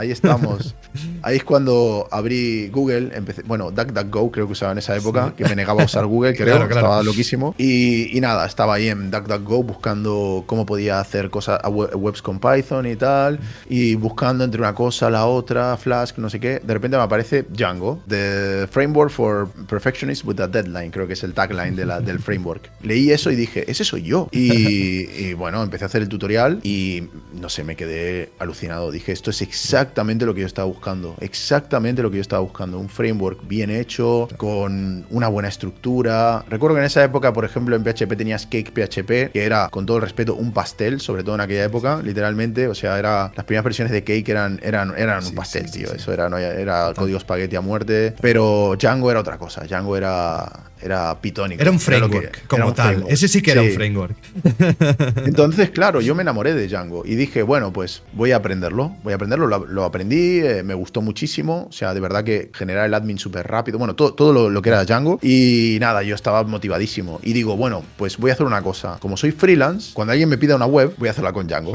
Ahí es cuando abrí Google, empecé, bueno, DuckDuckGo creo que usaba en esa época, que me negaba a usar Google, creo, estaba loquísimo. Y nada, estaba ahí en DuckDuckGo buscando cómo podía hacer cosas webs con Python y tal, y buscando entre una cosa, la otra, Flask, no sé qué. De repente me aparece Django, The Framework for Perfectionists with a Deadline, creo que es el tagline del framework. Leí eso y dije, ese soy yo. Y bueno, empecé a hacer el tutorial y no sé, me quedé alucinado. Dije, esto es exactamente lo que yo estaba buscando. Exactamente lo que yo estaba buscando. Un framework bien hecho, con una buena estructura. Recuerdo que en esa época, por ejemplo, en PHP tenías Cake PHP, que era, con todo el respeto, un pastel, sobre todo en aquella época, literalmente. O sea, las primeras versiones de Cake eran un pastel, tío. Eso era código espagueti a muerte. Pero Django era otra cosa. Django era pitónico. Era un framework, como tal. Framework. Ese sí que era un framework. Entonces, claro, yo me enamoré de Django y dije, bueno, pues voy a aprenderlo. Lo aprendí, me gustó muchísimo. O sea, de verdad que generar el admin súper rápido. Bueno, todo lo que era Django. Y nada, yo estaba motivadísimo. Y digo, bueno, pues voy a hacer una cosa. Como soy freelance, cuando alguien me pida una web, voy a hacerla con Django.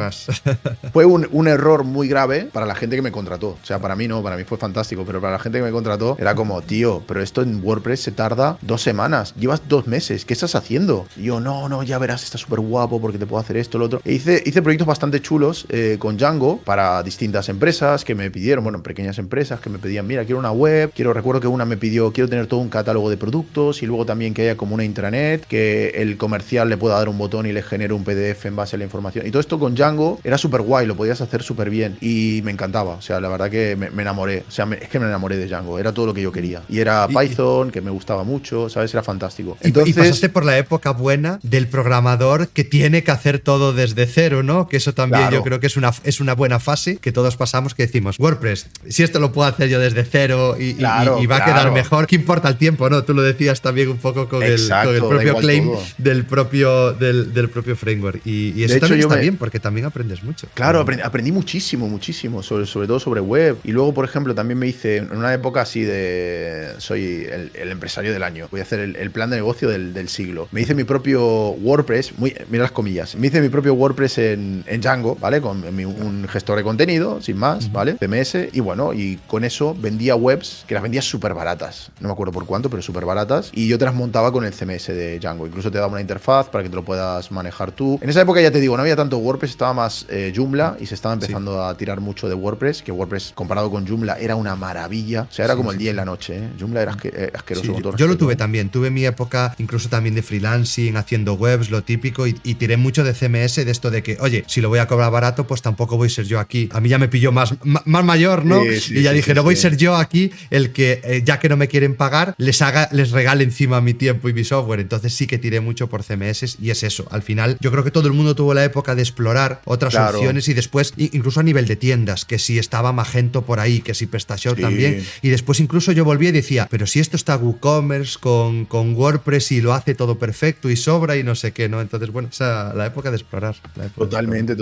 Fue un error muy grave para la gente que me contrató. O sea, para mí no, para mí fue fantástico. Pero para la gente que me contrató, era como, tío, pero esto en WordPress se tarda 2 semanas. Llevas 2 meses. ¿Qué estás haciendo? Y yo, no, ya verás, está súper guapo porque te puedo hacer esto, lo otro. E hice proyectos bastante chulos con Django para distintas empresas que me pidieron, bueno, pequeñas empresas que me pedían, mira, quiero una web, recuerdo que una me pidió, quiero tener todo un catálogo de productos y luego también que haya como una intranet, que el comercial le pueda dar un botón y le genere un PDF en base a la información. Y todo esto con Django era súper guay, lo podías hacer súper bien y me encantaba. O sea, la verdad que me enamoré. O sea, es que me enamoré de Django. Era todo lo que yo quería. Y era Python, que me gustaba mucho, ¿sabes? Era fantástico. Entonces, y pasaste por la época buena del programador que tiene que hacer todo desde cero, ¿no? Que eso también yo creo que es una buena fase que todos pasamos, que decimos, WordPress, si esto lo puedo hacer yo desde cero y va a quedar mejor, ¿qué importa el tiempo, no? Tú lo decías también un poco con el propio claim del propio framework. Y eso también está bien, porque también aprendes mucho. Claro, aprendí muchísimo, sobre todo sobre web. Y luego, por ejemplo, también me hice, en una época así de, soy el empresario del año, voy a hacer el plan de negocio del siglo. Me hice mi propio WordPress, mira las comillas, me hice mi propio WordPress en Django, ¿vale? Con un gestor de contenido, sin más, ¿vale? CMS, y bueno, y con eso vendía webs, que las vendía súper baratas. No me acuerdo por cuánto, pero súper baratas. Y yo te las montaba con el CMS de Django. Incluso te daba una interfaz para que te lo puedas manejar tú. En esa época, ya te digo, no había tanto WordPress, estaba más Joomla y se estaba empezando a tirar mucho de WordPress, que WordPress comparado con Joomla era una maravilla. O sea, era como el día y la noche, ¿eh? Joomla era asqueroso. Sí, yo lo tuve también. Tuve mi época incluso también de freelancing, haciendo webs, lo típico, y tiré mucho de CMS, de esto de que, oye, si lo voy a cobrar barato, pues tampoco voy a ser yo aquí. A mí ya me pilló más mayor, ¿no? Y ya dije, no voy a ser yo aquí el que, ya que no me quieren pagar, les regale encima mi tiempo y mi software. Entonces sí que tiré mucho por CMS y es eso. Al final, yo creo que todo el mundo tuvo la época de explorar otras opciones y después, incluso a nivel de tiendas, que si estaba Magento por ahí, que si PrestaShop también. Y después incluso yo volví y decía, pero si esto está WooCommerce con WordPress y lo hace todo perfecto y sobra y no sé qué, ¿no? Entonces, bueno, esa la época de explorar. Totalmente.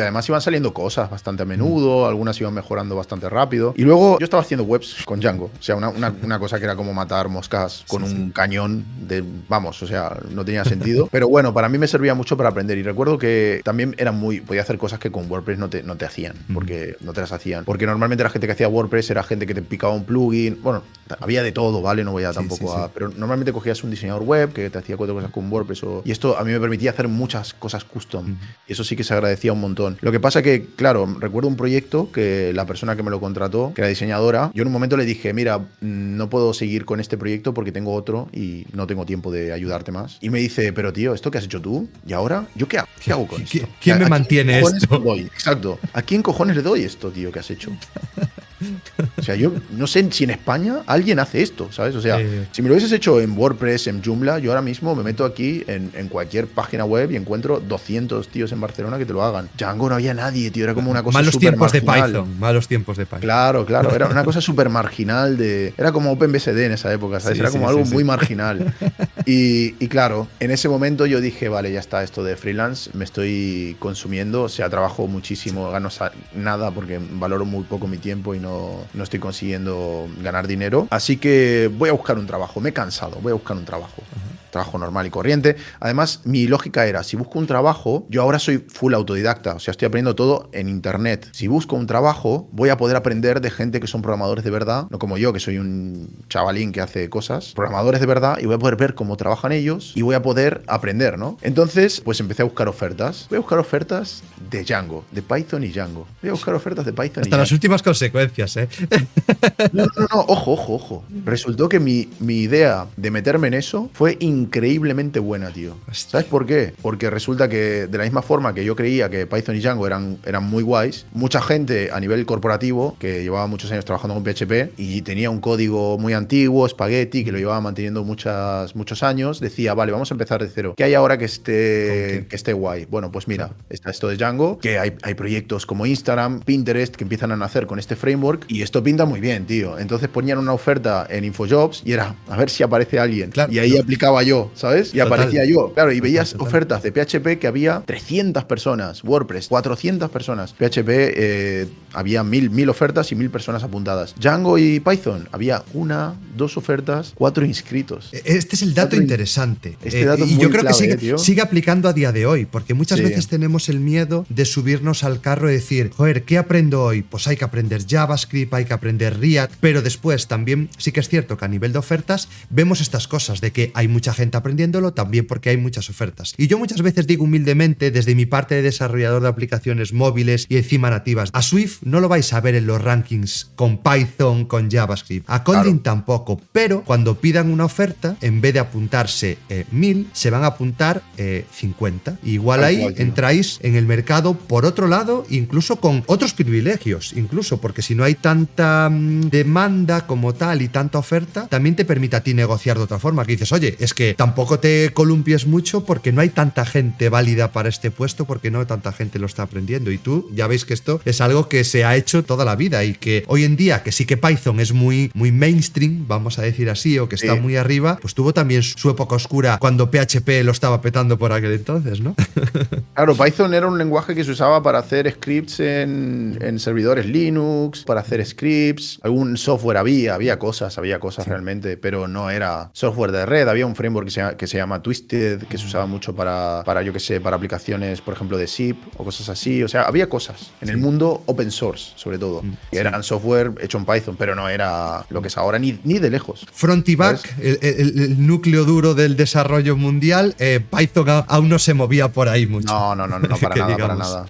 Además iban saliendo cosas bastante a menudo, algunas iban mejorando bastante rápido. Y luego yo estaba haciendo webs con Django. O sea, una cosa que era como matar moscas con un cañón de... Vamos, o sea, no tenía sentido. Pero bueno, para mí me servía mucho para aprender. Y recuerdo que también podía hacer cosas que con WordPress no te hacían. Porque no te las hacían. Porque normalmente la gente que hacía WordPress era gente que te picaba un plugin. Bueno, había de todo, ¿vale? No voy a tampoco a... Pero normalmente cogías un diseñador web que te hacía 4 cosas con WordPress. Y esto a mí me permitía hacer muchas cosas custom. Y eso sí que se agradecía un montón. Lo que pasa que, claro, recuerdo un proyecto que la persona que me lo contrató, que era diseñadora, yo en un momento le dije, mira, no puedo seguir con este proyecto porque tengo otro y no tengo tiempo de ayudarte más. Y me dice, pero tío, ¿esto qué has hecho tú? ¿Y ahora? ¿Yo qué hago? ¿Qué hago con esto? ¿Quién me mantiene esto? Exacto. ¿A quién cojones le doy esto, tío, que has hecho? O sea, yo no sé si en España alguien hace esto, ¿sabes? O sea, si me lo hubieses hecho en WordPress, en Joomla, yo ahora mismo me meto aquí en cualquier página web y encuentro 200 tíos en Barcelona que te lo hagan. Django no había nadie, tío, era como una cosa súper marginal. Malos tiempos de Python. Claro, era una cosa súper marginal era como OpenBSD en esa época, ¿sabes? Era como algo muy marginal. Y claro, en ese momento yo dije, vale, ya está, esto de freelance me estoy consumiendo, o sea, trabajo muchísimo, gano nada porque valoro muy poco mi tiempo y no estoy consiguiendo ganar dinero. Así que voy a buscar un trabajo, me he cansado, voy a buscar un trabajo. Trabajo normal y corriente. Además, mi lógica era, si busco un trabajo, yo ahora soy full autodidacta, o sea, estoy aprendiendo todo en internet. Si busco un trabajo, voy a poder aprender de gente que son programadores de verdad, no como yo, que soy un chavalín que hace cosas, programadores de verdad, y voy a poder ver cómo trabajan ellos y voy a poder aprender, ¿no? Entonces, pues empecé a buscar ofertas. Voy a buscar ofertas de Django, de Python y Django. Voy a buscar ofertas de Python Hasta las últimas consecuencias, ¿eh? No, ojo. Resultó que mi idea de meterme en eso fue increíblemente buena, tío. ¿Sabes por qué? Porque resulta que de la misma forma que yo creía que Python y Django eran muy guays, mucha gente a nivel corporativo que llevaba muchos años trabajando con PHP y tenía un código muy antiguo, Spaghetti, que lo llevaba manteniendo muchos años, decía, vale, vamos a empezar de cero. ¿Qué hay ahora que esté guay? Bueno, pues mira, está esto de Django, que hay proyectos como Instagram, Pinterest, que empiezan a nacer con este framework y esto pinta muy bien, tío. Entonces ponían una oferta en InfoJobs y era, a ver si aparece alguien. Claro, y ahí aplicaba yo, ¿sabes? Y aparecía yo. Claro, y veías ofertas de PHP que había 300 personas, WordPress, 400 personas. PHP había 1000 ofertas y 1000 personas apuntadas. Django y Python, había 1, 2 ofertas, 4 inscritos. Este es el dato interesante. Este dato es y muy yo creo clave, que sigue aplicando a día de hoy, porque muchas veces tenemos el miedo de subirnos al carro y decir, joder, ¿qué aprendo hoy? Pues hay que aprender JavaScript, hay que aprender React, pero después también sí que es cierto que a nivel de ofertas vemos estas cosas de que hay mucha gente aprendiéndolo también porque hay muchas ofertas. Y yo muchas veces digo humildemente, desde mi parte de desarrollador de aplicaciones móviles y encima nativas, a Swift no lo vais a ver en los rankings con Python, con JavaScript, a Kotlin tampoco, pero cuando pidan una oferta, en vez de apuntarse 1000, se van a apuntar 50. Igual ahí entráis en el mercado por otro lado, incluso con otros privilegios, incluso porque si no hay tanta demanda como tal y tanta oferta, también te permite a ti negociar de otra forma, que dices, oye, es que tampoco te columpies mucho porque no hay tanta gente válida para este puesto, porque no tanta gente lo está aprendiendo, y tú ya veis que esto es algo que se ha hecho toda la vida y que hoy en día, que sí que Python es muy mainstream, vamos a decir así, o que está muy arriba, pues tuvo también su época oscura cuando PHP lo estaba petando por aquel entonces, ¿no? Claro, Python era un lenguaje que se usaba para hacer scripts en servidores Linux, para hacer scripts, algún software había cosas realmente, pero no era software de red, había un framework framework que se llama Twisted, que se usaba mucho para yo qué sé, para aplicaciones, por ejemplo, de zip o cosas así. O sea, había cosas en el mundo open source, sobre todo, que eran software hecho en Python, pero no era lo que es ahora ni de lejos. Front y back, el núcleo duro del desarrollo mundial, Python aún no se movía por ahí mucho. No,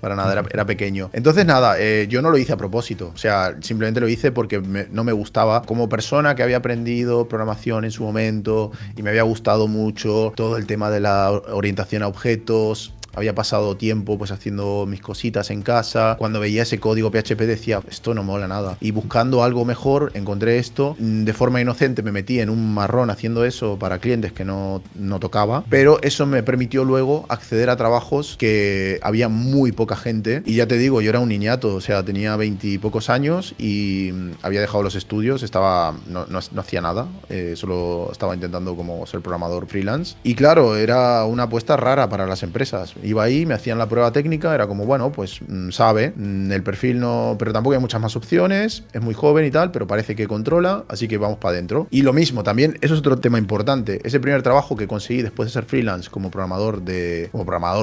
para nada, era pequeño. Entonces, nada, yo no lo hice a propósito, o sea, simplemente lo hice porque no me gustaba. Como persona que había aprendido programación en su momento y me había gustado mucho todo el tema de la orientación a objetos, había pasado tiempo pues haciendo mis cositas en casa. Cuando veía ese código PHP decía, esto no mola nada. Y buscando algo mejor encontré esto. De forma inocente me metí en un marrón haciendo eso para clientes que no tocaba. Pero eso me permitió luego acceder a trabajos que había muy poca gente. Y ya te digo, yo era un niñato, o sea, tenía 20 y pocos años y había dejado los estudios, no hacía nada. Solo estaba intentando como ser programador freelance. Y claro, era una apuesta rara para las empresas. Iba ahí, me hacían la prueba técnica, era como, bueno, pues sabe, el perfil no, pero tampoco hay muchas más opciones, es muy joven y tal, pero parece que controla, así que vamos para adentro. Y lo mismo, también, eso es otro tema importante, ese primer trabajo que conseguí después de ser freelance como programador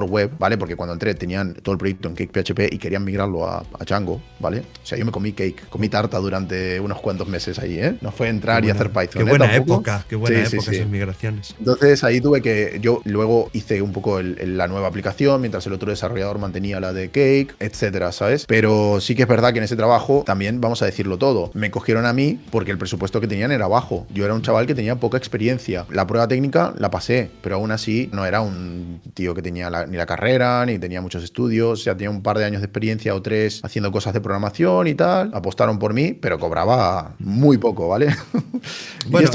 web, ¿vale? Porque cuando entré tenían todo el proyecto en Cake PHP y querían migrarlo a Django, ¿vale? O sea, yo me comí tarta durante unos cuantos meses ahí, ¿eh? No fue entrar y hacer Python. Qué buena época esas migraciones. Entonces ahí yo luego hice un poco la nueva aplicación, mientras el otro desarrollador mantenía la de Cake, etcétera, ¿sabes? Pero sí que es verdad que en ese trabajo también, vamos a decirlo todo, me cogieron a mí porque el presupuesto que tenían era bajo. Yo era un chaval que tenía poca experiencia. La prueba técnica la pasé, pero aún así no era un tío que tenía ni la carrera, ni tenía muchos estudios, o sea, tenía un par de años de experiencia o 3 haciendo cosas de programación y tal. Apostaron por mí, pero cobraba muy poco, ¿vale? Bueno,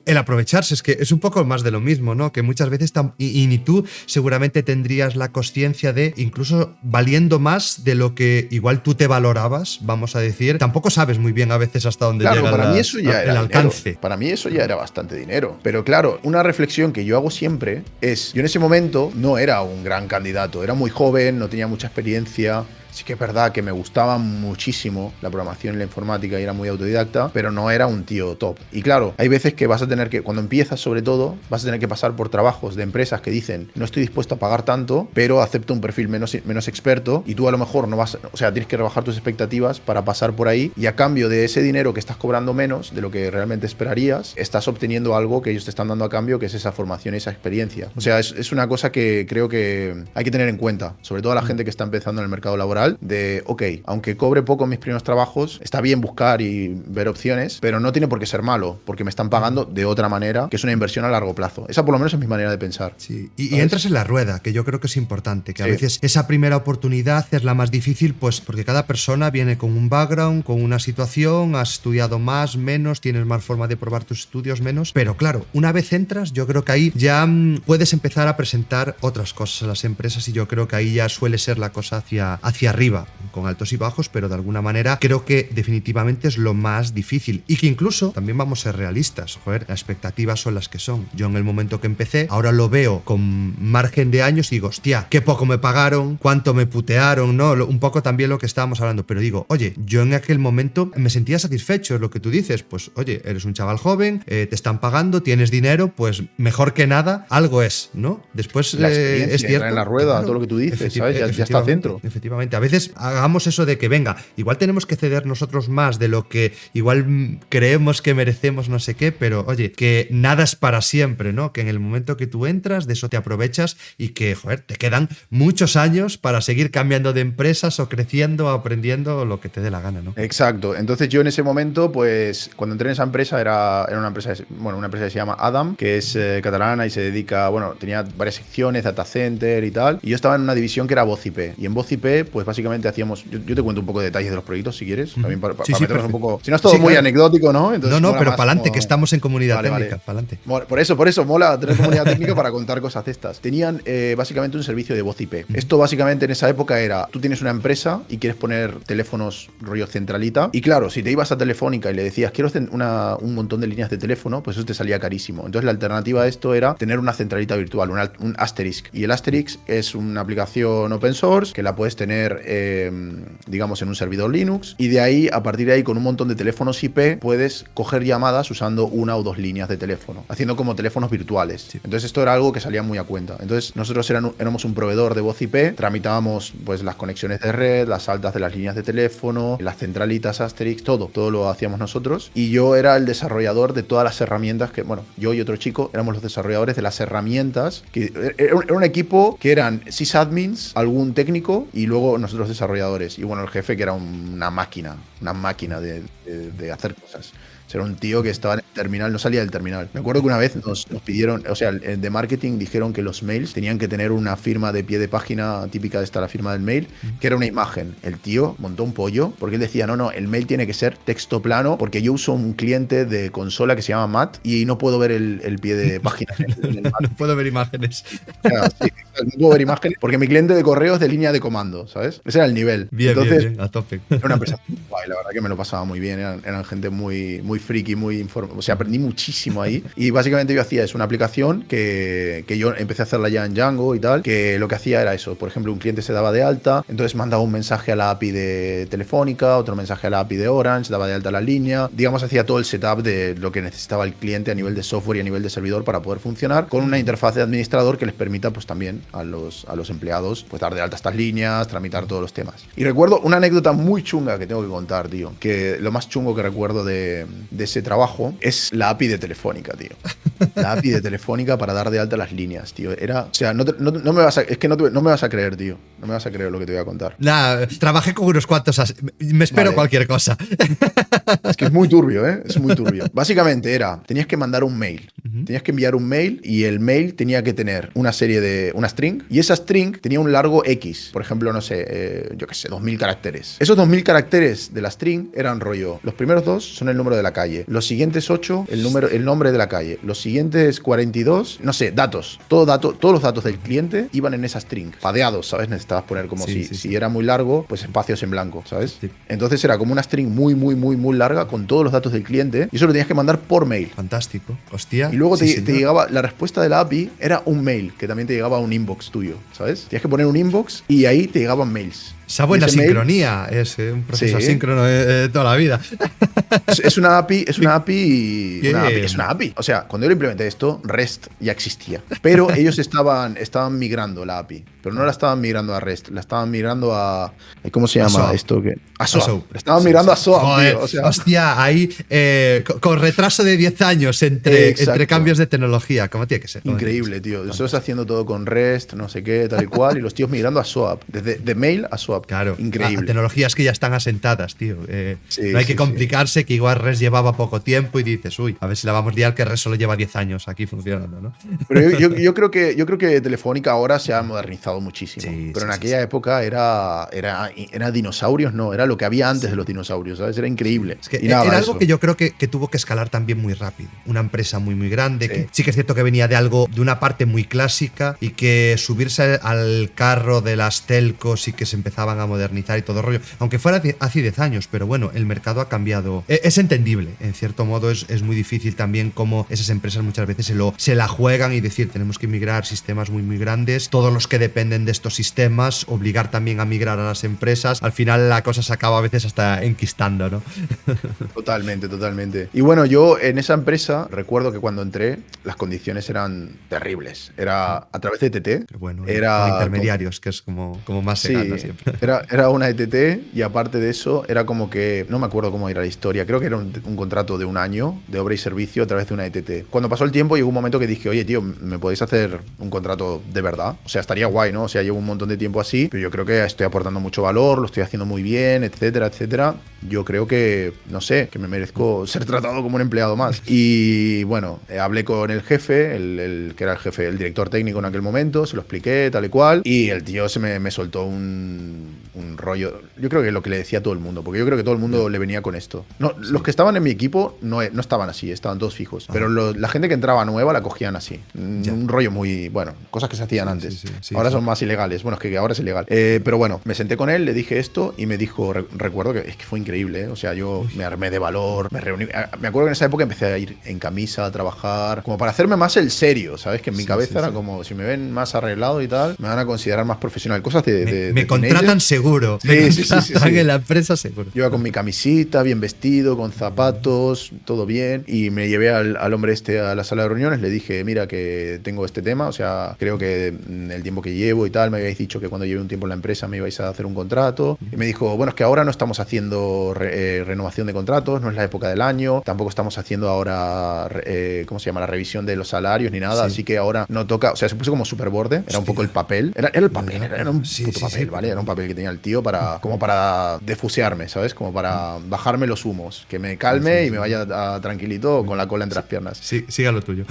el aprovecharse es que es un poco más de lo mismo, ¿no? Que muchas veces y ni tú seguramente tendrías la conciencia de, incluso valiendo más de lo que igual tú te valorabas, vamos a decir, tampoco sabes muy bien a veces hasta dónde llega para mí eso ya era el alcance. Dinero. Para mí eso ya era bastante dinero. Pero claro, una reflexión que yo hago siempre es, yo en ese momento no era un gran candidato, era muy joven, no tenía mucha experiencia. Sí que es verdad que me gustaba muchísimo la programación y la informática y era muy autodidacta, pero no era un tío top. Y claro, hay veces que vas a tener que, cuando empiezas sobre todo, vas a tener que pasar por trabajos de empresas que dicen, no estoy dispuesto a pagar tanto, pero acepto un perfil menos experto y tú a lo mejor no vas, o sea, tienes que rebajar tus expectativas para pasar por ahí y a cambio de ese dinero que estás cobrando menos de lo que realmente esperarías, estás obteniendo algo que ellos te están dando a cambio, que es esa formación y esa experiencia. O sea, es una cosa que creo que hay que tener en cuenta, sobre todo a la gente que está empezando en el mercado laboral, de, ok, aunque cobre poco en mis primeros trabajos, está bien buscar y ver opciones, pero no tiene por qué ser malo, porque me están pagando de otra manera, que es una inversión a largo plazo. Esa por lo menos es mi manera de pensar. Sí, y entras en la rueda, que yo creo que es importante, que a veces esa primera oportunidad es la más difícil, pues porque cada persona viene con un background, con una situación, has estudiado más, menos, tienes más forma de probar tus estudios, menos, pero claro, una vez entras, yo creo que ahí ya puedes empezar a presentar otras cosas a las empresas y yo creo que ahí ya suele ser la cosa hacia arriba, con altos y bajos, pero de alguna manera creo que definitivamente es lo más difícil y que incluso también vamos a ser realistas, joder, las expectativas son las que son. Yo en el momento que empecé, ahora lo veo con margen de años y digo, hostia, qué poco me pagaron, cuánto me putearon, ¿no? Un poco también lo que estábamos hablando, pero digo, oye, yo en aquel momento me sentía satisfecho, es lo que tú dices, pues oye, eres un chaval joven, te están pagando, tienes dinero, pues mejor que nada, algo es, ¿no? Después la experiencia, es cierto. En la rueda, claro, todo lo que tú dices, ¿sabes? Ya está dentro. Efectivamente, a veces hagamos eso de que venga, igual tenemos que ceder nosotros más de lo que igual creemos que merecemos, no sé qué, pero oye, que nada es para siempre, ¿no? Que en el momento que tú entras, de eso te aprovechas y que, joder, te quedan muchos años para seguir cambiando de empresas o creciendo o aprendiendo lo que te dé la gana, ¿no? Exacto. Entonces yo en ese momento, pues, cuando entré en esa empresa era una empresa, bueno, una empresa que se llama Adam, que es catalana y se dedica, bueno, tenía varias secciones, data center y tal, y yo estaba en una división que era Voz IP, y en Voz IP, pues básicamente hacíamos, yo te cuento un poco de detalles de los proyectos si quieres, también para meternos un poco, si no es todo muy anecdótico, ¿no? Entonces, no, pero para adelante, que estamos en comunidad técnica, para adelante. Por eso mola tener comunidad técnica para contar cosas de estas. Tenían básicamente un servicio de Voz IP. Esto básicamente en esa época era, tú tienes una empresa y quieres poner teléfonos rollo centralita, y claro, si te ibas a Telefónica y le decías, quiero un montón de líneas de teléfono, pues eso te salía carísimo. Entonces la alternativa a esto era tener una centralita virtual, un Asterisk. Y el Asterisk es una aplicación open source que la puedes tener poner, digamos, en un servidor Linux, y de ahí, a partir de ahí, con un montón de teléfonos IP, puedes coger llamadas usando una o dos líneas de teléfono, haciendo como teléfonos virtuales. Sí. Entonces esto era algo que salía muy a cuenta. Entonces nosotros éramos un proveedor de voz IP, tramitábamos pues las conexiones de red, las altas de las líneas de teléfono, las centralitas Asterix, todo lo hacíamos nosotros, y yo era el desarrollador de todas las herramientas que, bueno, yo y otro chico éramos los desarrolladores de las herramientas, que era un equipo que eran sysadmins, algún técnico y luego nosotros desarrolladores, y bueno, el jefe que era una máquina de hacer cosas. Era un tío que estaba en el terminal, no salía del terminal. Me acuerdo que una vez nos pidieron, o sea, de marketing dijeron que los mails tenían que tener una firma de pie de página típica de esta, la firma del mail, que era una imagen. El tío montó un pollo porque él decía, no, el mail tiene que ser texto plano porque yo uso un cliente de consola que se llama Matt y no puedo ver el pie de página. No puedo ver imágenes. O sea, sí, no puedo ver imágenes porque mi cliente de correo es de línea de comando, ¿sabes? Ese era el nivel. Bien, entonces, bien, a tope. Era una empresa muy guay, la verdad que me lo pasaba muy bien. Eran gente muy friki, o sea, aprendí muchísimo ahí. Y básicamente yo hacía una aplicación que yo empecé a hacerla ya en Django y tal, que lo que hacía era eso. Por ejemplo, un cliente se daba de alta, entonces mandaba un mensaje a la API de Telefónica, otro mensaje a la API de Orange, daba de alta la línea. Digamos, hacía todo el setup de lo que necesitaba el cliente a nivel de software y a nivel de servidor para poder funcionar, con una interfaz de administrador que les permita pues también a los empleados pues dar de alta estas líneas, tramitar todos los temas. Y recuerdo una anécdota muy chunga que tengo que contar, tío, que lo más chungo que recuerdo de ese trabajo es la API de Telefónica, tío. La API de Telefónica para dar de alta las líneas, tío. O sea, no me vas a creer, tío. No me vas a creer lo que te voy a contar. Nah, trabajé con unos cuantos, me espero cualquier cosa. Es que es muy turbio, ¿eh? Es muy turbio. Básicamente tenías que mandar un mail. Tenías que enviar un mail y el mail tenía que tener una string, y esa string tenía un largo X. Por ejemplo, no sé, yo qué sé, 2000 caracteres. Esos 2000 caracteres de la string eran rollo. Los primeros 2 son el número de la calle. Los siguientes 8, el nombre de la calle. Los siguientes 42, no sé, datos. Todos los datos del cliente iban en esa string. Padeados, ¿sabes? Necesitabas poner como si era muy largo, pues espacios en blanco, ¿sabes? Sí. Entonces era como una string muy larga con todos los datos del cliente, y eso lo tenías que mandar por mail. Fantástico. Hostia. Y luego te llegaba la respuesta de la API, era un mail que también te llegaba a un inbox tuyo, ¿sabes? Tenías que poner un inbox y ahí te llegaban mails. Esa buena sincronía es un proceso asíncrono de toda la vida. Es una API. Es una API. O sea, cuando yo lo implementé esto, REST ya existía. Pero ellos estaban migrando la API. Pero no la estaban migrando a REST, la estaban migrando a. ¿Cómo se llama esto? A SOAP. La estaban migrando a SOAP. Joder, tío, o sea. Hostia, ahí con retraso de 10 años entre cambios de tecnología. ¿Cómo tiene que ser? Increíble, tío. Nosotros haciendo todo con REST, no sé qué, tal y cual, y los tíos migrando a SOAP. De mail a SOAP. Claro, increíble. Tecnologías que ya están asentadas, tío. No hay que complicarse, que igual REST llevaba poco tiempo y dices, uy, a ver si la vamos a liar, que REST solo lleva 10 años aquí funcionando, ¿no? Pero yo creo que Telefónica ahora se ha modernizado muchísimo. Pero en aquella época era dinosaurios, no, era lo que había antes de los dinosaurios, ¿sabes? Era increíble. Es que era algo que yo creo que tuvo que escalar también muy rápido. Una empresa muy grande, que sí que es cierto que venía de una parte muy clásica, y que subirse al carro de las telcos y que se empezaban a modernizar y todo rollo, aunque fuera hace 10 años, pero bueno, el mercado ha cambiado. Es entendible, en cierto modo es muy difícil también cómo esas empresas muchas veces se la juegan y decir, tenemos que migrar sistemas muy grandes, todos los que dependen de estos sistemas, obligar también a migrar a las empresas, al final la cosa se acaba a veces hasta enquistando, ¿no? Totalmente. Y bueno, yo en esa empresa recuerdo que cuando entré las condiciones eran terribles. Era a través de ETT. Bueno, con intermediarios, que es como más se gana siempre. Era una ETT, y aparte de eso era como que, no me acuerdo cómo era la historia, creo que era un contrato de 1 año de obra y servicio a través de una ETT. Cuando pasó el tiempo llegó un momento que dije, oye tío, ¿me podéis hacer un contrato de verdad? O sea, estaría guay, ¿no? O sea, llevo un montón de tiempo así, pero yo creo que estoy aportando mucho valor, lo estoy haciendo muy bien, etcétera. Yo creo que, no sé, que me merezco ser tratado como un empleado más. Y bueno, hablé con el jefe, el que era el jefe, el director técnico en aquel momento, se lo expliqué tal y cual, y el tío me soltó un rollo. Yo creo que lo que le decía a todo el mundo, porque yo creo que todo el mundo le venía con esto. No, los que estaban en mi equipo no estaban así, estaban todos fijos. Pero la gente que entraba nueva la cogían así. Un rollo muy, bueno, cosas que se hacían antes. Ahora son más ilegales. Bueno, es que ahora es ilegal. Pero bueno, me senté con él, le dije esto y me dijo, recuerdo que es que fue increíble, ¿eh? O sea, yo me armé de valor, me reuní. Me acuerdo que en esa época empecé a ir en camisa a trabajar, como para hacerme más el serio, ¿sabes? Que en mi cabeza era como, si me ven más arreglado y tal, me van a considerar más profesional. Cosas de me contratan seguro seguro. Sí. En la empresa seguro. Yo iba con mi camisita, bien vestido, con zapatos, todo bien. Y me llevé al hombre este a la sala de reuniones. Le dije, mira que tengo este tema. O sea, creo que el tiempo que llevo y tal, me habéis dicho que cuando lleve un tiempo en la empresa me ibais a hacer un contrato. Y me dijo, bueno, es que ahora no estamos haciendo renovación de contratos, no es la época del año. Tampoco estamos haciendo ahora, ¿cómo se llama? La revisión de los salarios ni nada. Así que ahora no toca. O sea, se puso como súper borde. Era un poco el papel. Era el papel. Era un puto papel, ¿vale? Era un papel que tenía el tío como para defusearme, ¿sabes? Como para bajarme los humos. Que me calme y me vaya tranquilito con la cola entre las piernas. Sí, siga lo tuyo.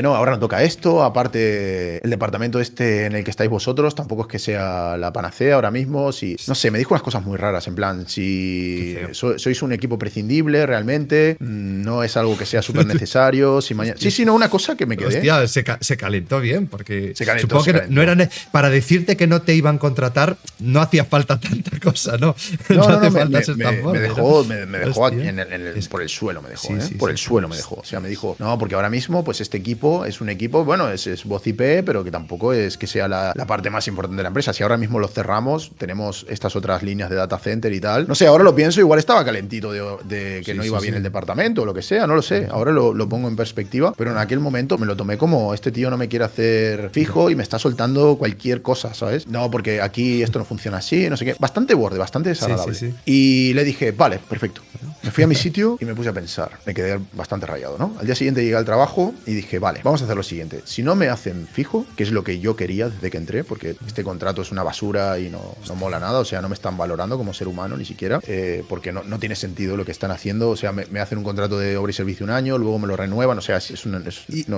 No, ahora no toca esto. Aparte, el departamento este en el que estáis vosotros tampoco es que sea la panacea ahora mismo. Si, no sé, me dijo unas cosas muy raras. En plan, si sois un equipo prescindible realmente, no es algo que sea súper necesario. Si mañana... Sí, no, una cosa que me quedé. Hostia, se calentó bien, porque supongo que no era para decirte que no te iban a contratar, no hacía falta tanta cosa, ¿no? No, hace falta ser tan me dejó aquí por el suelo, me dejó, por el suelo me dejó. O sea, me dijo, no, porque ahora mismo, pues este equipo es un equipo, bueno, es voz IP, pero que tampoco es que sea la parte más importante de la empresa. Si ahora mismo lo cerramos, tenemos estas otras líneas de data center y tal. No sé, ahora lo pienso, igual estaba calentito de que no iba bien el departamento o lo que sea, no lo sé. Ahora lo pongo en perspectiva, pero en aquel momento me lo tomé como, este tío no me quiere hacer fijo y me está soltando cualquier cosa, ¿sabes? No, porque aquí esto no funciona así, no sé qué. Bastante borde, bastante desagradable. Y le dije, vale, perfecto. Me fui a mi sitio y me puse a pensar. Me quedé bastante rayado, ¿no? Al día siguiente llegué al trabajo y dije, vale, vamos a hacer lo siguiente. Si no me hacen fijo, que es lo que yo quería desde que entré, porque este contrato es una basura y no mola nada, o sea, no me están valorando como ser humano ni siquiera, porque no tiene sentido lo que están haciendo. O sea, me hacen un contrato de obra y servicio un año, luego me lo renuevan, o sea,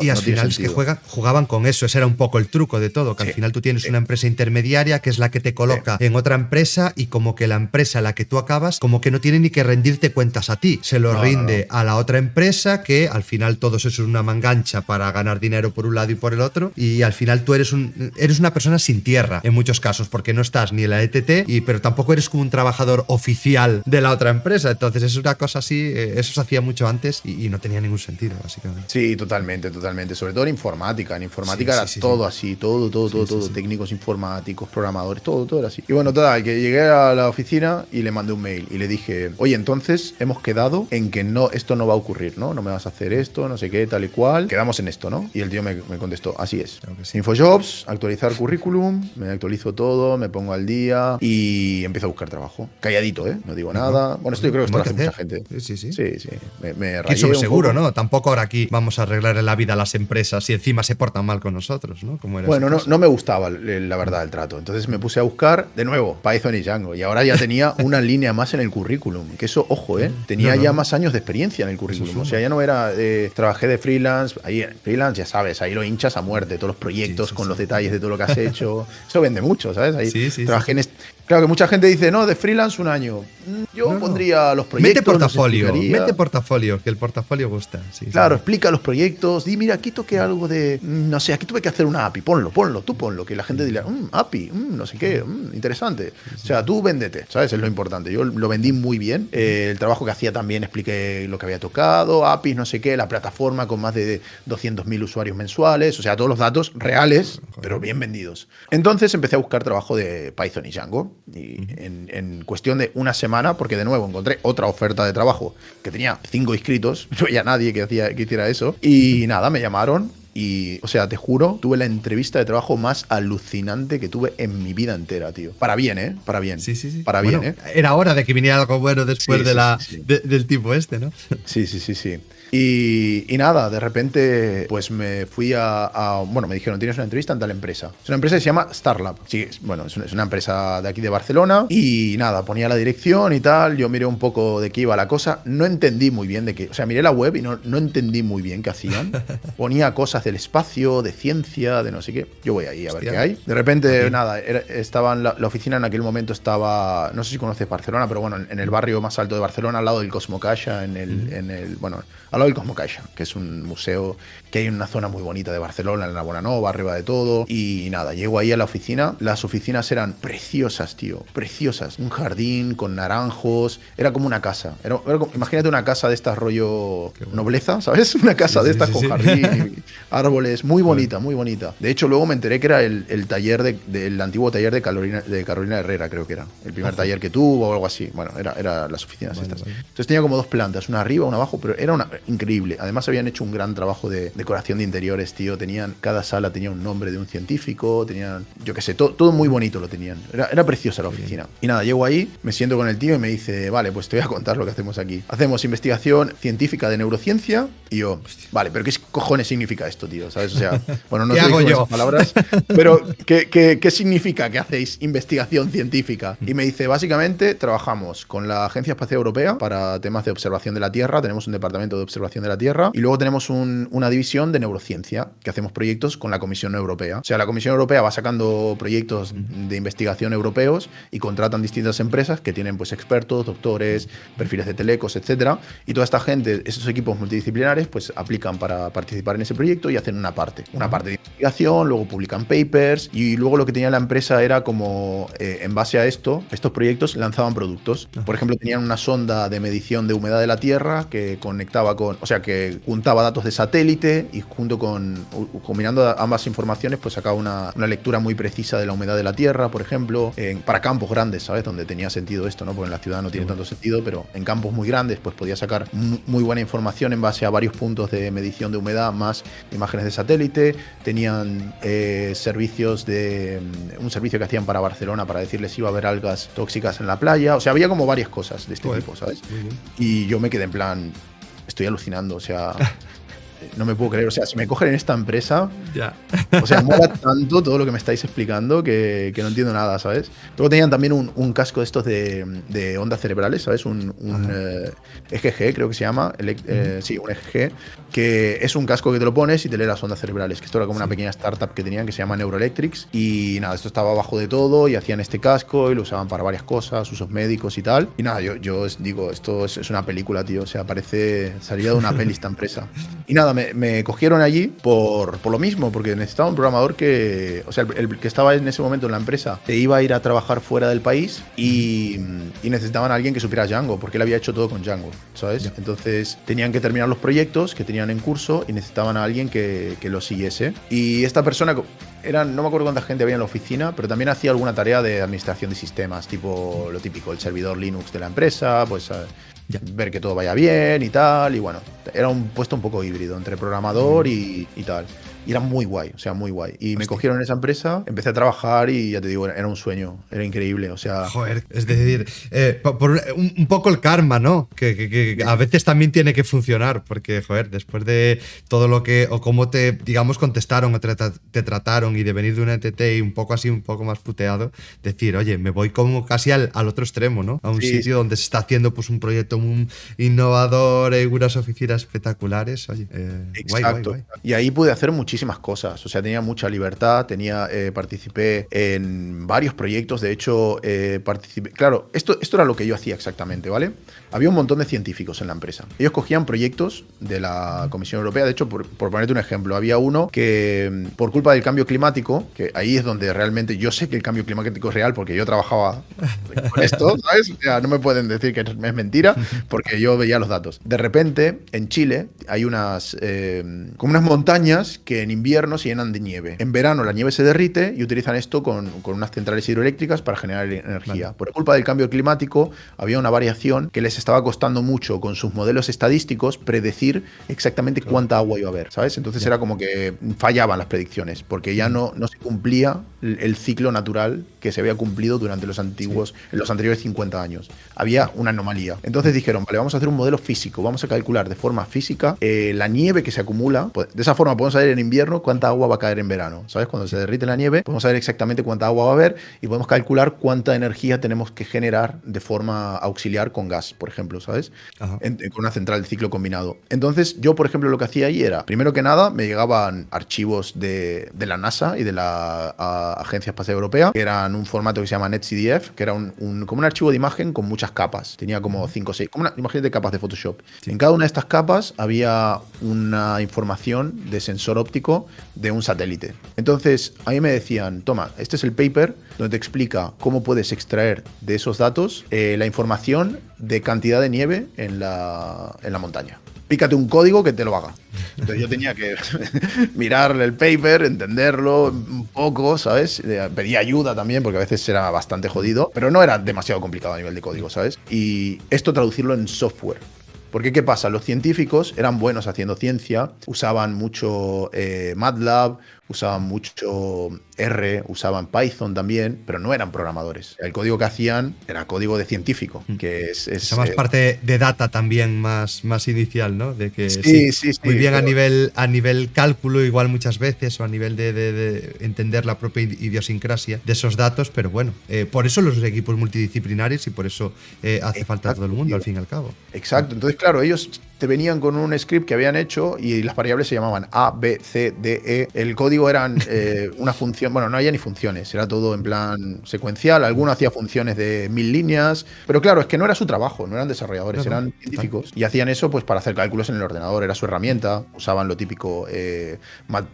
y al final es que jugaban con eso, ese era un poco el truco de todo, que al final tú tienes una empresa intermediaria que es la que te coloca en otra empresa y como que la empresa a la que tú acabas como que no tiene ni que rendirte cuentas a ti, se lo rinde a la otra empresa, que al final todo eso es una mangancha para ganar dinero por un lado y por el otro, y al final tú eres una persona sin tierra en muchos casos, porque no estás ni en la ETT, pero tampoco eres como un trabajador oficial de la otra empresa. Entonces es una cosa así, eso se hacía mucho antes y no tenía ningún sentido, básicamente. Sí, totalmente, sobre todo en informática era todo así, todo, técnicos informáticos, programadores, todo era así. Y bueno, total, que llegué a la oficina y le mandé un mail y le dije, oye, entonces hemos quedado en que esto no va a ocurrir, ¿no? No me vas a hacer esto, no sé qué, tal y cual. Quedamos en esto, ¿no? Y el tío me contestó, así es. Claro que sí. Infojobs, actualizar currículum, me actualizo todo, me pongo al día y empiezo a buscar trabajo. Calladito, ¿eh? No digo nada. Bueno, esto yo creo que esto lo hace mucha gente. Sí. Me rayé sobre seguro, ¿no? Tampoco ahora aquí vamos a arreglar la vida a las empresas y encima se portan mal con nosotros, ¿no? Bueno, no me gustaba la verdad el trato. Entonces me puse a buscar de nuevo Python y Django y ahora ya tenía una línea más en el currículum. Que eso, ojo, tenía ya más años de experiencia en el currículum. O sea, ya no era trabajé de freelance. Ahí freelance, ya sabes, ahí lo hinchas a muerte, todos los proyectos con los detalles de todo lo que has hecho. Eso vende mucho, ¿sabes? Ahí trabajé en Claro que mucha gente dice, no, de freelance un año. Yo pondría los proyectos. Mete portafolio, que el portafolio gusta. Claro, explica los proyectos. Di, mira, aquí toqué algo de, no sé, aquí tuve que hacer una API. Ponlo, tú ponlo. Que la gente diga, API, no sé qué, interesante. O sea, tú véndete, ¿sabes? Es lo importante. Yo lo vendí muy bien. El trabajo que hacía también expliqué lo que había tocado, APIs, no sé qué, la plataforma con más de 200.000 usuarios mensuales. O sea, todos los datos reales, pero bien vendidos. Entonces empecé a buscar trabajo de Python y Django. Y en cuestión de una semana, porque de nuevo encontré otra oferta de trabajo que tenía 5 inscritos, no había nadie que hiciera eso, y nada, me llamaron y, o sea, te juro, tuve la entrevista de trabajo más alucinante que tuve en mi vida entera, tío. Para bien, ¿eh? Para bien. Sí. Para bueno, bien, ¿eh? Era hora de que viniera algo bueno después del tipo este, ¿no? Sí. Y nada, de repente pues me fui bueno, me dijeron, tienes una entrevista en tal empresa. Es una empresa que se llama Starlab. Sí, bueno, es una empresa de aquí de Barcelona. Y nada, ponía la dirección y tal. Yo miré un poco de qué iba la cosa. No entendí muy bien de qué. O sea, miré la web y no entendí muy bien qué hacían. Ponía cosas del espacio, de ciencia, de no sé qué. Yo voy ahí a ver qué hay. De repente, nada, estaba en la oficina en aquel momento estaba, no sé si conoces Barcelona, pero bueno, en el barrio más alto de Barcelona, al lado del Cosmocaixa, bueno, al lado del Cosmocaixa, que es un museo que hay en una zona muy bonita de Barcelona, en la Bonanova, arriba de todo. Y nada, llego ahí a la oficina. Las oficinas eran preciosas, tío, preciosas. Un jardín con naranjos. Era como una casa. Imagínate una casa de estas rollo nobleza, ¿sabes? Una casa de estas con jardín y árboles. Muy bonita, muy bonita. De hecho, luego me enteré que era el taller del antiguo taller de Carolina Herrera, creo que era. El primer taller que tuvo o algo así. Bueno, era las oficinas estas. Entonces tenía como 2 plantas, una arriba, una abajo, pero era increíble. Además habían hecho un gran trabajo de decoración de interiores, tío. Cada sala tenía un nombre de un científico, tenían, yo qué sé, todo muy bonito lo tenían. Era preciosa la oficina. Y nada, llego ahí, me siento con el tío y me dice, vale, pues te voy a contar lo que hacemos aquí. Hacemos investigación científica de neurociencia. Y yo, vale, pero ¿qué cojones significa esto, tío? ¿Sabes? O sea, bueno, no sé esas palabras, pero ¿qué significa que hacéis investigación científica? Y me dice, básicamente, trabajamos con la Agencia Espacial Europea para temas de observación de la Tierra. Tenemos un departamento de observación de la Tierra. Y luego tenemos una división de neurociencia, que hacemos proyectos con la Comisión Europea. O sea, la Comisión Europea va sacando proyectos de investigación europeos y contratan distintas empresas que tienen pues expertos, doctores, perfiles de telecos, etcétera. Y toda esta gente, esos equipos multidisciplinares, pues aplican para participar en ese proyecto y hacen una parte de investigación, luego publican papers y luego lo que tenía la empresa era como, en base a estos proyectos lanzaban productos. Por ejemplo, tenían una sonda de medición de humedad de la Tierra que conectaba que juntaba datos de satélite y combinando ambas informaciones, pues sacaba una lectura muy precisa de la humedad de la Tierra, por ejemplo, para campos grandes, ¿sabes? Donde tenía sentido esto, ¿no? Porque en la ciudad no tiene tanto sentido, pero en campos muy grandes, pues podía sacar muy buena información en base a varios puntos de medición de humedad, más imágenes de satélite. Tenían un servicio que hacían para Barcelona para decirles si iba a haber algas tóxicas en la playa. O sea, había como varias cosas de este tipo, ¿sabes? Y yo me quedé en plan, estoy alucinando, o sea, no me puedo creer, o sea, si me cogen en esta empresa, o sea, mola tanto todo lo que me estáis explicando que no entiendo nada, ¿sabes? Luego tenían también un casco de estos de ondas cerebrales, ¿sabes? Un EGG, creo que se llama, sí, un EGG, que es un casco que te lo pones y te lee las ondas cerebrales, que esto era como una pequeña startup que tenían que se llama Neuroelectrics, y nada, esto estaba abajo de todo y hacían este casco y lo usaban para varias cosas, usos médicos y tal, y nada, yo os digo, esto es una película, tío, o sea, parece salida de una peli esta empresa. Y nada, me cogieron allí por lo mismo, porque necesitaba un programador que, o sea, el que estaba en ese momento en la empresa, se iba a ir a trabajar fuera del país y necesitaban a alguien que supiera Django, porque él había hecho todo con Django, ¿sabes? Entonces tenían que terminar los proyectos que tenían en curso y necesitaban a alguien que lo siguiese. Y esta persona no me acuerdo cuánta gente había en la oficina, pero también hacía alguna tarea de administración de sistemas, tipo lo típico, el servidor Linux de la empresa, pues ver que todo vaya bien y tal, y bueno, era un puesto un poco híbrido entre programador y tal. Y era muy guay, o sea, muy guay. Y me cogieron en esa empresa, empecé a trabajar y ya te digo, era un sueño, era increíble, o sea... Joder, es decir, un poco el karma, ¿no? Que a veces también tiene que funcionar, porque, joder, después de todo lo que, o cómo te, digamos, contestaron o te trataron y de venir de una ETT y un poco así, un poco más puteado, decir, oye, me voy como casi al otro extremo, ¿no? A un sitio donde se está haciendo pues un proyecto muy innovador, unas oficinas espectaculares, oye, Exacto. Guay. Y ahí pude hacer muchísimas cosas, o sea, tenía mucha libertad, participé en varios proyectos, de hecho, claro, esto era lo que yo hacía exactamente, ¿vale? Había un montón de científicos en la empresa. Ellos cogían proyectos de la Comisión Europea, de hecho, por ponerte un ejemplo, había uno que, por culpa del cambio climático, que ahí es donde realmente yo sé que el cambio climático es real, porque yo trabajaba con esto, ¿sabes? O sea, no me pueden decir que es mentira, porque yo veía los datos. De repente, en Chile, hay como unas montañas que en invierno se llenan de nieve. En verano la nieve se derrite y utilizan esto con unas centrales hidroeléctricas para generar energía. Vale. Por culpa del cambio climático había una variación que les estaba costando mucho con sus modelos estadísticos predecir exactamente cuánta agua iba a haber, ¿sabes? Entonces era como que fallaban las predicciones porque ya no se cumplía el ciclo natural que se había cumplido durante los anteriores 50 años. Había una anomalía. Entonces dijeron, vale, vamos a hacer un modelo físico, vamos a calcular de forma física la nieve que se acumula. Pues, de esa forma podemos saber en invierno, cuánta agua va a caer en verano. ¿Sabes? Cuando se derrite la nieve, podemos saber exactamente cuánta agua va a haber y podemos calcular cuánta energía tenemos que generar de forma auxiliar con gas, por ejemplo, ¿sabes? Con una central de ciclo combinado. Entonces, yo, por ejemplo, lo que hacía ahí era, primero que nada, me llegaban archivos de la NASA y de la Agencia Espacial Europea, que eran un formato que se llama NetCDF, que era como un archivo de imagen con muchas capas. Tenía como 5 o 6, como una imagen de capas de Photoshop. Sí. En cada una de estas capas había una información de sensor óptico de un satélite. Entonces, a mí me decían, toma, este es el paper donde te explica cómo puedes extraer de esos datos la información de cantidad de nieve en la montaña. Pícate un código que te lo haga. Entonces yo tenía que mirar el paper, entenderlo un poco, ¿sabes? Pedía ayuda también, porque a veces era bastante jodido, pero no era demasiado complicado a nivel de código, ¿sabes? Y esto traducirlo en software. Porque, ¿qué pasa? Los científicos eran buenos haciendo ciencia, usaban mucho MATLAB, usaban mucho R, usaban Python también, pero no eran programadores. El código que hacían era código de científico, que es más parte de data también más inicial, ¿no? De que sí, muy bien pero a nivel cálculo igual muchas veces, o a nivel de entender la propia idiosincrasia de esos datos, pero bueno, por eso los equipos multidisciplinarios y por eso hace falta todo el mundo, al fin y al cabo. Exacto. Entonces, claro, ellos te venían con un script que habían hecho y las variables se llamaban A, B, C, D, E. El código eran una función, bueno, no había ni funciones, era todo en plan secuencial. Alguno hacía funciones de 1000 líneas, pero claro, es que no era su trabajo, no eran desarrolladores, eran científicos y hacían eso pues para hacer cálculos en el ordenador, era su herramienta. Usaban lo típico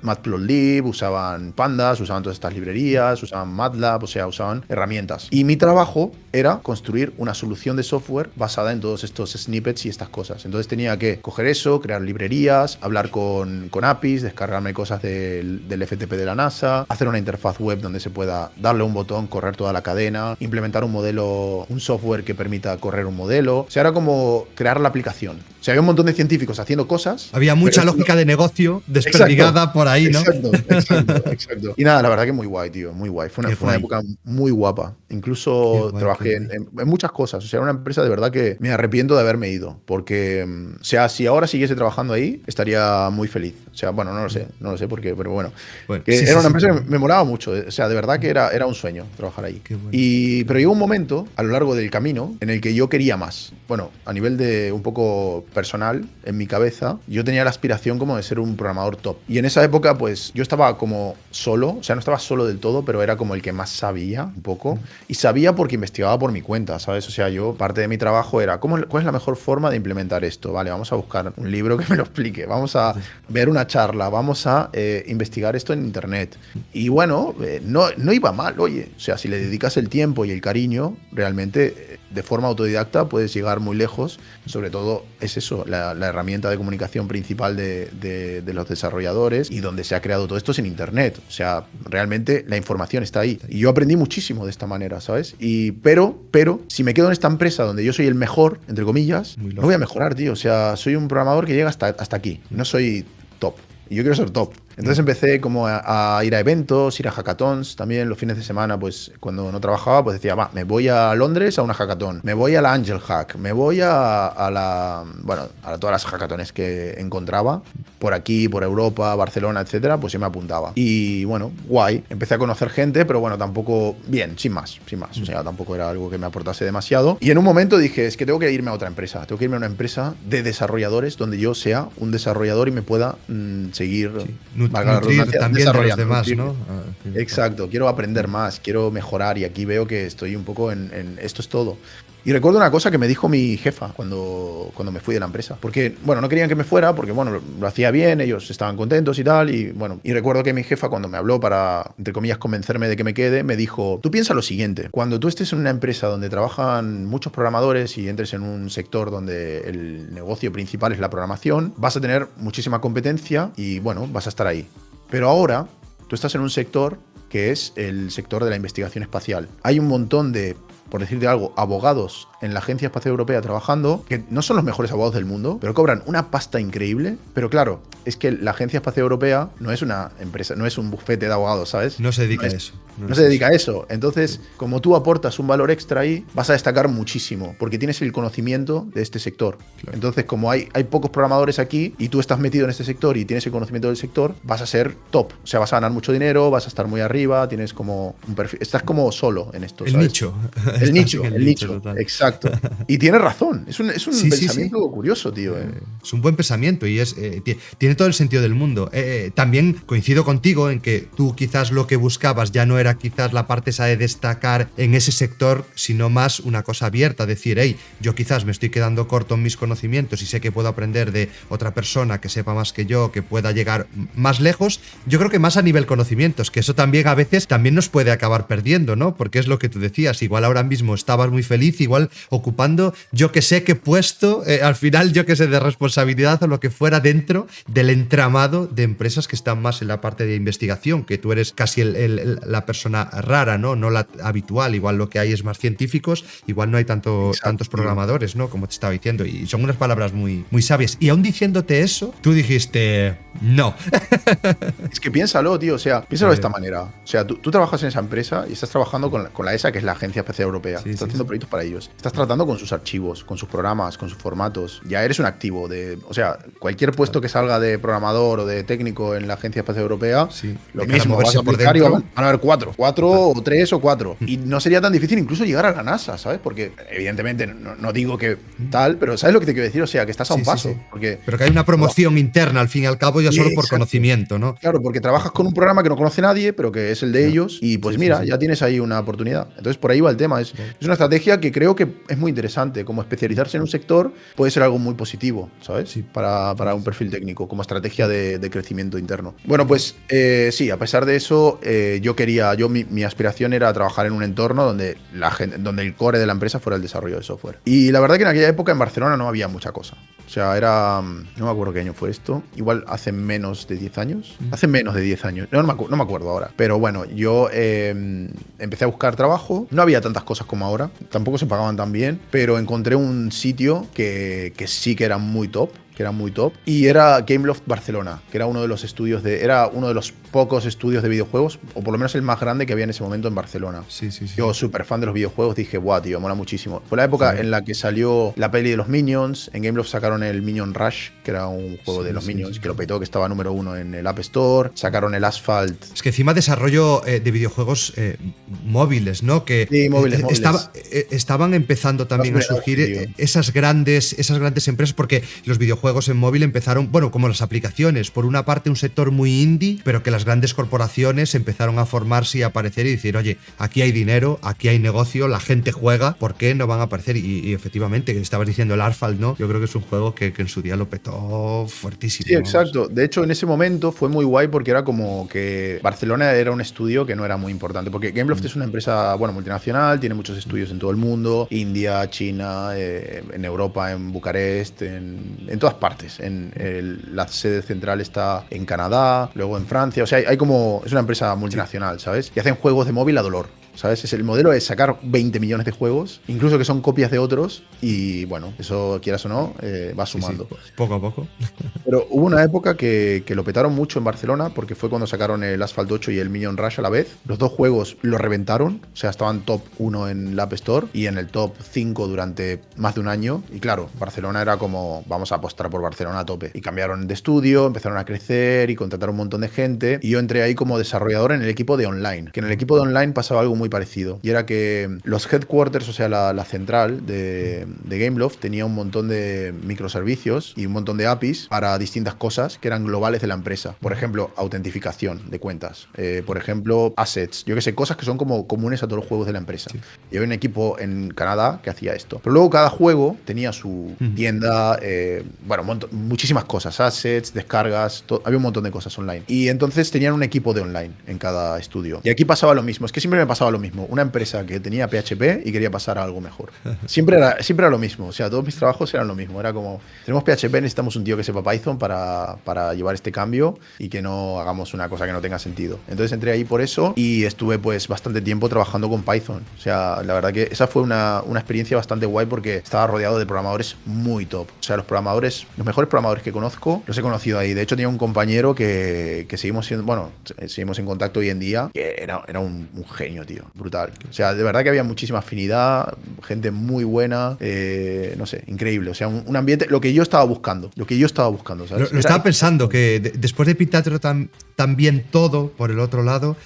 Matplotlib, usaban Pandas, usaban todas estas librerías, usaban MATLAB, o sea, usaban herramientas. Y mi trabajo era construir una solución de software basada en todos estos snippets y estas cosas. Entonces tenía que coger eso, crear librerías, hablar con APIs, descargarme cosas del FTP de la NASA, hacer una interfaz web donde se pueda darle un botón, correr toda la cadena, implementar un modelo, un software que permita correr un modelo. O sea, era como crear la aplicación. O sea, había un montón de científicos haciendo cosas. Había mucha lógica de negocio desperdigada por ahí, ¿no? Exacto. Y nada, la verdad que muy guay, tío, muy guay. Fue una época muy guapa. Incluso trabajé en muchas cosas. O sea, era una empresa de verdad que me arrepiento de haberme ido, porque, o sea, si ahora siguiese trabajando ahí, estaría muy feliz. O sea, bueno, no lo sé por qué, pero bueno. Era una empresa que me molaba mucho. O sea, de verdad que era un sueño trabajar ahí. Pero llegó un momento a lo largo del camino en el que yo quería más. Bueno, a nivel de un poco personal, en mi cabeza, yo tenía la aspiración como de ser un programador top. Y en esa época, pues, yo estaba como solo, o sea, no estaba solo del todo, pero era como el que más sabía un poco. Y sabía porque investigaba por mi cuenta, ¿sabes? O sea, yo, parte de mi trabajo era, ¿cuál es la mejor forma de implementar esto? Vale, vamos a buscar un libro que me lo explique, vamos a ver una charla, vamos a investigar esto en internet. Y bueno, no iba mal, oye. O sea, si le dedicas el tiempo y el cariño, realmente, de forma autodidacta, puedes llegar muy lejos. Sobre todo, es eso, la herramienta de comunicación principal de los desarrolladores, y donde se ha creado todo esto es en internet. O sea, realmente la información está ahí. Y yo aprendí muchísimo de esta manera, ¿sabes? Pero, si me quedo en esta empresa donde yo soy el mejor, entre comillas, no voy a mejorar, tío. O sea, soy un programador que llega hasta aquí. No soy top. Y yo quiero ser top. Entonces empecé como a ir a eventos, ir a hackathons. También los fines de semana, pues cuando no trabajaba, pues decía, me voy a Londres a una hackathon, me voy a la Angel Hack, me voy a todas las hackathones que encontraba por aquí, por Europa, Barcelona, etcétera, pues yo me apuntaba. Y bueno, guay. Empecé a conocer gente, pero bueno, tampoco, bien, sin más. O sea, tampoco era algo que me aportase demasiado. Y en un momento dije, es que tengo que irme a otra empresa. Tengo que irme a una empresa de desarrolladores donde yo sea un desarrollador y me pueda seguir... Nutrir también de los demás, ¿no? Exacto, quiero aprender más, quiero mejorar, y aquí veo que estoy un poco en esto es todo. Y recuerdo una cosa que me dijo mi jefa cuando me fui de la empresa. Porque, bueno, no querían que me fuera porque, bueno, lo hacía bien, ellos estaban contentos y tal. Y, bueno, y recuerdo que mi jefa, cuando me habló para, entre comillas, convencerme de que me quede, me dijo, tú piensa lo siguiente. Cuando tú estés en una empresa donde trabajan muchos programadores y entres en un sector donde el negocio principal es la programación, vas a tener muchísima competencia y, bueno, vas a estar ahí. Pero ahora, tú estás en un sector que es el sector de la investigación espacial. Hay un montón de por decirte algo, abogados en la Agencia Espacial Europea trabajando, que no son los mejores abogados del mundo, pero cobran una pasta increíble. Pero claro, es que la Agencia Espacial Europea no es una empresa, no es un bufete de abogados, ¿sabes? No se dedica a eso. No se dedica a eso. Entonces, como tú aportas un valor extra ahí, vas a destacar muchísimo, porque tienes el conocimiento de este sector. Claro. Entonces, como hay pocos programadores aquí y tú estás metido en este sector y tienes el conocimiento del sector, vas a ser top. O sea, vas a ganar mucho dinero, vas a estar muy arriba, tienes como un perfil, estás como solo en esto, El ¿sabes? nicho. El nicho, en el nicho, total. exacto. Y tienes razón, es un Sí, pensamiento curioso, tío. Es un buen pensamiento y tiene todo el sentido del mundo. También coincido contigo en que tú quizás lo que buscabas ya no era quizás la parte esa de destacar en ese sector, sino más una cosa abierta, decir, hey, yo quizás me estoy quedando corto en mis conocimientos y sé que puedo aprender de otra persona que sepa más que yo, que pueda llegar más lejos. Yo creo que más a nivel conocimientos, que eso también a veces también nos puede acabar perdiendo, ¿no? Porque es lo que tú decías, igual ahora mismo estabas muy feliz, igual ocupando yo que sé qué puesto, al final yo que sé de responsabilidad o lo que fuera dentro del entramado de empresas que están más en la parte de investigación, que tú eres casi la persona rara, ¿no? No la habitual, igual lo que hay es más científicos, igual no hay tantos programadores, ¿no? Como te estaba diciendo, y son unas palabras muy, muy sabias. Y aún diciéndote eso, tú dijiste, no. Es que piénsalo, tío, o sea, piénsalo de esta manera. O sea, tú trabajas en esa empresa y estás trabajando con la ESA, que es la Agencia Espacial Europea. Estás haciendo proyectos para ellos. Estás tratando con sus archivos, con sus programas, con sus formatos. Ya eres un activo de... O sea, cualquier puesto que salga de programador o de técnico en la Agencia Espacial Europea, lo mismo, vas a aplicar y van a haber cuatro o tres o cuatro. Y no sería tan difícil incluso llegar a la NASA, ¿sabes? Porque evidentemente no digo que tal, pero ¿sabes lo que te quiero decir? O sea, que estás a un paso. Porque, pero que hay una promoción interna al fin y al cabo ya solo por conocimiento, ¿no? Claro, porque trabajas con un programa que no conoce nadie, pero que es el de ellos, y pues mira, ya tienes ahí una oportunidad. Entonces por ahí va el tema. Es una estrategia que creo que es muy interesante. Como especializarse en un sector puede ser algo muy positivo, ¿sabes? Para un perfil técnico, como estrategia de crecimiento interno. Bueno, pues sí, a pesar de eso, mi aspiración era trabajar en un entorno donde el core de la empresa fuera el desarrollo de software. Y la verdad que en aquella época en Barcelona no había mucha cosa. O sea, no me acuerdo qué año fue esto. Igual hace menos de 10 años. Hace menos de 10 años. No me acuerdo ahora. Pero bueno, yo empecé a buscar trabajo. No había tantas cosas como ahora. Tampoco se pagaban tan bien. Pero encontré un sitio que sí que era muy top. Y era Gameloft Barcelona, que era uno de los pocos estudios de videojuegos, o por lo menos el más grande que había en ese momento en Barcelona. Sí. Yo, súper fan de los videojuegos, dije, guau, tío, mola muchísimo. Fue la época en la que salió la peli de los Minions. En Gameloft sacaron el Minion Rush, que era un juego de los Minions, que lo petó, que estaba número 1 en el App Store. Sacaron el Asphalt. Es que encima desarrollo de videojuegos móviles, ¿no? Que móviles. Estaban empezando también a surgir esas grandes empresas, porque los videojuegos en móvil empezaron, bueno, como las aplicaciones, por una parte un sector muy indie, pero que las grandes corporaciones empezaron a formarse y a aparecer y decir, oye, aquí hay dinero, aquí hay negocio, la gente juega, ¿por qué no van a aparecer? Y efectivamente, que estabas diciendo el Asphalt, ¿no? Yo creo que es un juego que en su día lo petó fuertísimo. Sí, exacto. De hecho, en ese momento fue muy guay porque era como que Barcelona era un estudio que no era muy importante, porque Gameloft es una empresa, bueno, multinacional, tiene muchos estudios en todo el mundo, India, China, en Europa, en Bucarest, en todas partes. La sede central está en Canadá, luego en Francia. O sea, es una empresa multinacional, ¿sabes? Y hacen juegos de móvil a dolor. ¿Sabes? El modelo es sacar 20 millones de juegos, incluso que son copias de otros, y bueno, eso quieras o no, va sumando. Poco a poco. Pero hubo una época que lo petaron mucho en Barcelona, porque fue cuando sacaron el Asphalt 8 y el Minion Rush a la vez. Los dos juegos lo reventaron, o sea, estaban top 1 en la App Store y en el top 5 durante más de un año. Y claro, Barcelona era como, vamos a apostar por Barcelona a tope. Y cambiaron de estudio, empezaron a crecer y contrataron un montón de gente. Y yo entré ahí como desarrollador en el equipo de online, que en el equipo de online pasaba algo muy parecido, y era que los headquarters, o sea, la central de Gameloft, tenía un montón de microservicios y un montón de APIs para distintas cosas que eran globales de la empresa. Por ejemplo, autentificación de cuentas, por ejemplo, assets, yo que sé, cosas que son como comunes a todos los juegos de la empresa. Y había un equipo en Canadá que hacía esto. Pero luego cada juego tenía su tienda, muchísimas cosas, assets, descargas, había un montón de cosas online. Y entonces tenían un equipo de online en cada estudio. Y aquí pasaba lo mismo, es que siempre me pasaba lo lo mismo. Una empresa que tenía PHP y quería pasar a algo mejor. Siempre era lo mismo. O sea, todos mis trabajos eran lo mismo. Era como, tenemos PHP, necesitamos un tío que sepa Python para llevar este cambio y que no hagamos una cosa que no tenga sentido. Entonces entré ahí por eso y estuve pues bastante tiempo trabajando con Python. O sea, la verdad que esa fue una experiencia bastante guay porque estaba rodeado de programadores muy top. O sea, los mejores programadores que conozco, los he conocido ahí. De hecho, tenía un compañero que seguimos siendo, bueno, seguimos en contacto hoy en día, que era un genio, tío. Brutal. O sea, de verdad que había muchísima afinidad, gente muy buena, no sé, increíble. O sea, un ambiente, lo que yo estaba buscando, ¿sabes? Lo estaba pensando, que después de pintártelo tan bien todo, por el otro lado,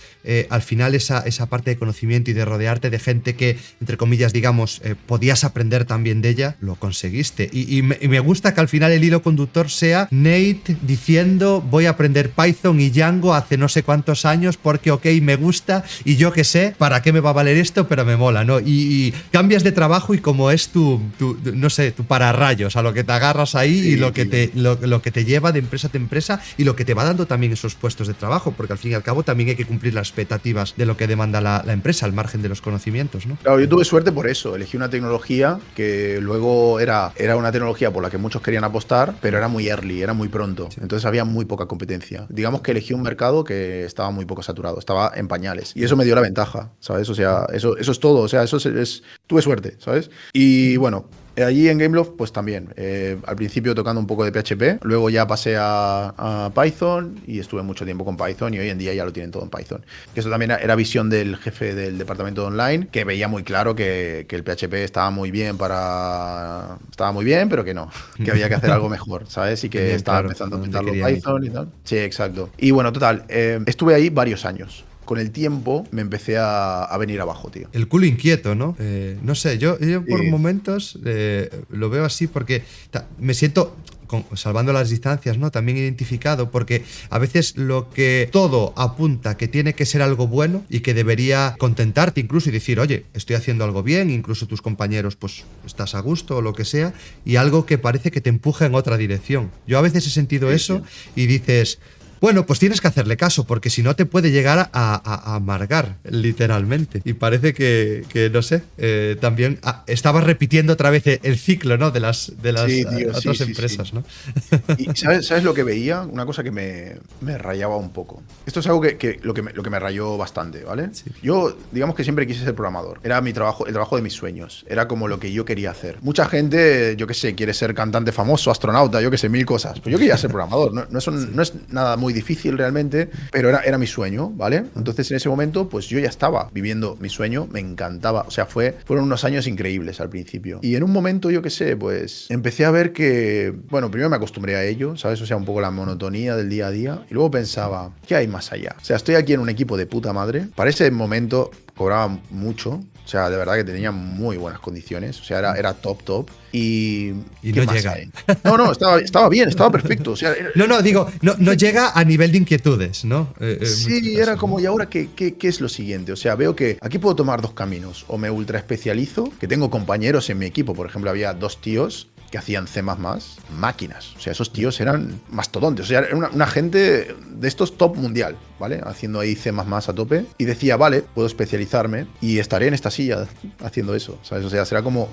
al final esa parte de conocimiento y de rodearte de gente que, entre comillas, digamos, podías aprender también de ella, lo conseguiste. Y me gusta que al final el hilo conductor sea Nate diciendo voy a aprender Python y Django hace no sé cuántos años porque, ok, me gusta y yo qué sé, ¿para qué me va a valer esto? Pero me mola, ¿no? Y cambias de trabajo y como es no sé, tu pararrayos, a lo que te agarras ahí, sí, y lo que te lleva de empresa a empresa y lo que te va dando también esos puestos de trabajo, porque al fin y al cabo también hay que cumplir las expectativas de lo que demanda la empresa al margen de los conocimientos, ¿no? Claro, yo tuve suerte por eso. Elegí una tecnología que luego era una tecnología por la que muchos querían apostar, pero era muy early, era muy pronto. Sí. Entonces había muy poca competencia. Digamos que elegí un mercado que estaba muy poco saturado, estaba en pañales. Y eso me dio la ventaja, ¿sabes? O sea, eso es todo. O sea, tuve suerte, ¿sabes? Y bueno, allí en Gameloft, pues también. Al principio tocando un poco de PHP, luego ya pasé a Python y estuve mucho tiempo con Python y hoy en día ya lo tienen todo en Python. Que eso también era visión del jefe del departamento de online, que veía muy claro que el PHP estaba muy bien, pero que no, que había que hacer algo mejor, ¿sabes? Y que bien, estaba empezando a pintarlo Python y tal. Sí, exacto. Y bueno, total, estuve ahí varios años. Con el tiempo me empecé a venir abajo, tío. El culo inquieto, ¿no? No sé, yo por momentos lo veo así porque me siento, salvando las distancias, ¿no? También identificado, porque a veces lo que todo apunta que tiene que ser algo bueno y que debería contentarte incluso y decir, oye, estoy haciendo algo bien, incluso tus compañeros, pues estás a gusto o lo que sea, y algo que parece que te empuja en otra dirección. Yo a veces he sentido eso y dices, bueno, pues tienes que hacerle caso, porque si no te puede llegar a amargar, literalmente. Y parece que no sé, también estabas repitiendo otra vez el ciclo, ¿no? De las otras empresas, sí. ¿No? Y ¿sabes lo que veía? Una cosa que me rayaba un poco. Esto es algo que me rayó bastante, ¿vale? Sí. Yo, digamos que siempre quise ser programador. Era mi trabajo, el trabajo de mis sueños. Era como lo que yo quería hacer. Mucha gente, yo qué sé, quiere ser cantante famoso, astronauta, yo qué sé, 1000 cosas. Pues yo quería ser programador. No es nada muy difícil realmente, pero era mi sueño, ¿vale? Entonces en ese momento pues yo ya estaba viviendo mi sueño, me encantaba, o sea, fueron unos años increíbles al principio. Y en un momento, yo qué sé, pues empecé a ver que, bueno, primero me acostumbré a ello, ¿sabes? O sea, un poco la monotonía del día a día, y luego pensaba, ¿qué hay más allá? O sea, estoy aquí en un equipo de puta madre, para ese momento cobraba mucho, o sea, de verdad que tenía muy buenas condiciones, o sea, era top. Y no llega. No, estaba bien, estaba perfecto. O sea, no llega a nivel de inquietudes, ¿no? Sí, era como, ¿y ahora qué es lo siguiente? O sea, veo que aquí puedo tomar dos caminos. O me ultra especializo, que tengo compañeros en mi equipo, por ejemplo, había 2 tíos que hacían C++, máquinas. O sea, esos tíos eran mastodontes. O sea, era una gente de estos top mundial, ¿vale? Haciendo ahí C++ a tope. Y decía, vale, puedo especializarme y estaré en esta silla haciendo eso, ¿sabes? O sea, será como...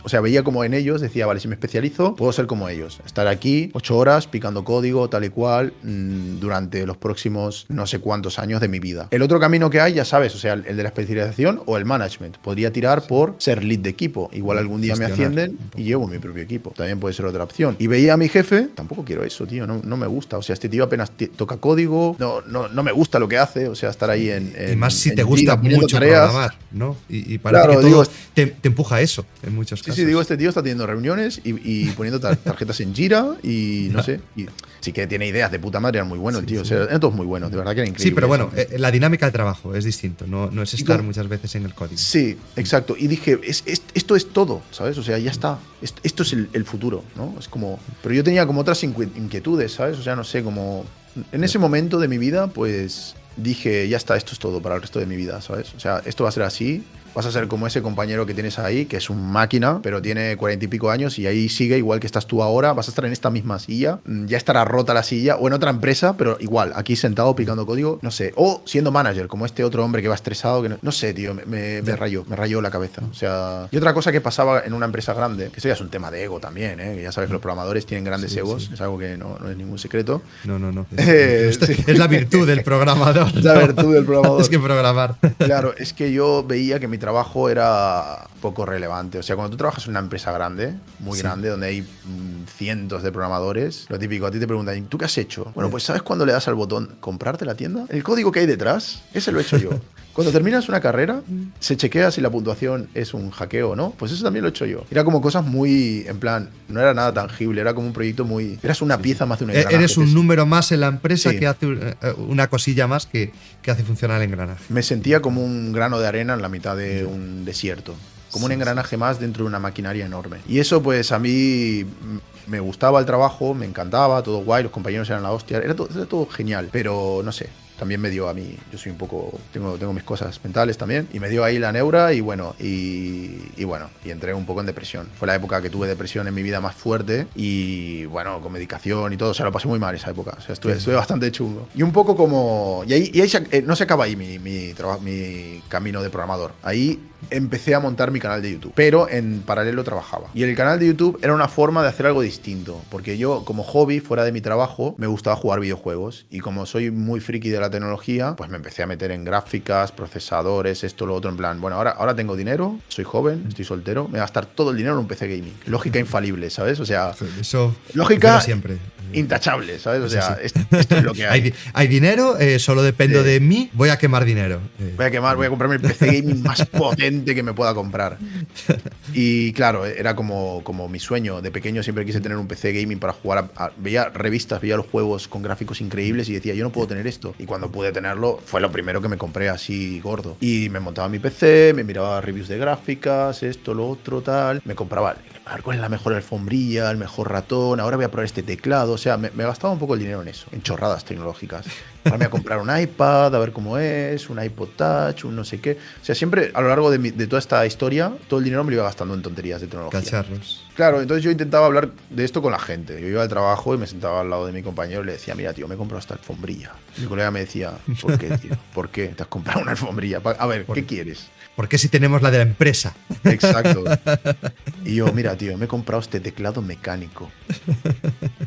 O sea, veía como en ellos, decía, vale, si me especializo, puedo ser como ellos. Estar aquí 8 horas picando código, tal y cual, durante los próximos no sé cuántos años de mi vida. El otro camino que hay, ya sabes, o sea, el de la especialización o el management. Podría tirar por ser lead de equipo. Igual algún día me ascienden y llevo mi propio equipo. También puede ser otra opción. Y veía a mi jefe, tampoco quiero eso, tío, no me gusta. O sea, este tío apenas toca código, no me gusta lo que hace, o sea, estar ahí y más si te gusta mucho programar, ¿no? Y parece que todo te empuja a eso en muchos casos. Sí, digo, este tío está teniendo reuniones y poniendo tarjetas en Jira y no sé. Y sí que tiene ideas de puta madre, era muy bueno el tío. O sea, eran todos muy buenos, de verdad que era increíble. Sí, pero bueno, la dinámica de trabajo es distinto, no es estar muchas veces en el código. Sí, exacto. Y dije, esto es todo, ¿sabes? O sea, ya está. Esto es el futuro, ¿no? Es como... Pero yo tenía como otras inquietudes, ¿sabes? O sea, no sé, como... En ese momento de mi vida, pues dije, ya está, esto es todo para el resto de mi vida, ¿sabes? O sea, esto va a ser así Vas a ser como ese compañero que tienes ahí, que es un máquina, pero tiene 40 y pico años y ahí sigue igual que estás tú ahora. Vas a estar en esta misma silla, ya estará rota la silla, o en otra empresa, pero igual, aquí sentado picando código, no sé. O siendo manager, como este otro hombre que va estresado, que no sé, tío, me rayó la cabeza. O sea, y otra cosa que pasaba en una empresa grande, que eso ya es un tema de ego también, que ya sabes que los programadores tienen grandes egos, es algo que no es ningún secreto. No. Es la virtud del programador. La virtud del programador. Es que programar. Claro, es que yo veía que mi trabajo era poco relevante. O sea, cuando tú trabajas en una empresa grande, muy grande, donde hay cientos de programadores, lo típico, a ti te preguntan, ¿tú qué has hecho? Bueno, pues ¿sabes cuando le das al botón comprarte la tienda? El código que hay detrás, ese lo he hecho yo. Cuando terminas una carrera, se chequea si la puntuación es un hackeo o no. Pues eso también lo he hecho yo. Era como cosas muy, en plan, no era nada tangible, era como un proyecto muy... Eras una pieza más de un engranaje. Eres un número más en la empresa que hace una cosilla más que hace funcionar el engranaje. Me sentía como un grano de arena en la mitad de un desierto. Como un engranaje más dentro de una maquinaria enorme. Y eso, pues, a mí me gustaba el trabajo, me encantaba, todo guay, los compañeros eran la hostia, era todo genial. Pero, no sé, también me dio a mí, yo soy un poco, tengo mis cosas mentales también, y me dio ahí la neura y bueno, y entré un poco en depresión. Fue la época que tuve depresión en mi vida más fuerte y bueno, con medicación y todo, o sea, lo pasé muy mal esa época, o sea, estuve bastante chungo. Y un poco como, y ahí no se acaba ahí mi camino de programador, ahí empecé a montar mi canal de YouTube, pero en paralelo trabajaba. Y el canal de YouTube era una forma de hacer algo distinto, porque yo como hobby, fuera de mi trabajo, me gustaba jugar videojuegos y como soy muy friki de la tecnología, pues me empecé a meter en gráficas, procesadores, esto, lo otro, en plan, bueno, ahora tengo dinero, soy joven, estoy soltero, me voy a gastar todo el dinero en un PC gaming. Lógica infalible, ¿sabes? O sea, eso lógica siempre. Intachable, ¿sabes? O sea, esto es lo que hay. Hay dinero, solo dependo de mí, voy a quemar dinero. Voy a comprarme el PC gaming más potente que me pueda comprar. Y claro, era como mi sueño. De pequeño siempre quise tener un PC gaming para jugar. Veía revistas, veía los juegos con gráficos increíbles y decía, yo no puedo tener esto. Y cuando pude tenerlo, fue lo primero que me compré así gordo. Y me montaba mi PC, me miraba reviews de gráficas, esto, lo otro, tal. Me compraba, a ver cuál es la mejor alfombrilla, el mejor ratón, ahora voy a probar este teclado. O sea, me gastaba un poco el dinero en eso, en chorradas tecnológicas. Ahora me voy a comprar un iPad, a ver cómo es, un iPod Touch, un no sé qué. O sea, siempre a lo largo de toda esta historia, todo el dinero me lo iba gastando en tonterías de tecnología. Cacharros. Claro, entonces yo intentaba hablar de esto con la gente. Yo iba al trabajo y me sentaba al lado de mi compañero y le decía, mira, tío, me he comprado esta alfombrilla. Mi colega me decía, ¿por qué, tío? ¿Por qué te has comprado una alfombrilla? A ver, ¿qué quieres? ¿Por qué si tenemos la de la empresa? Exacto. Y yo, mira, tío, me he comprado este teclado mecánico.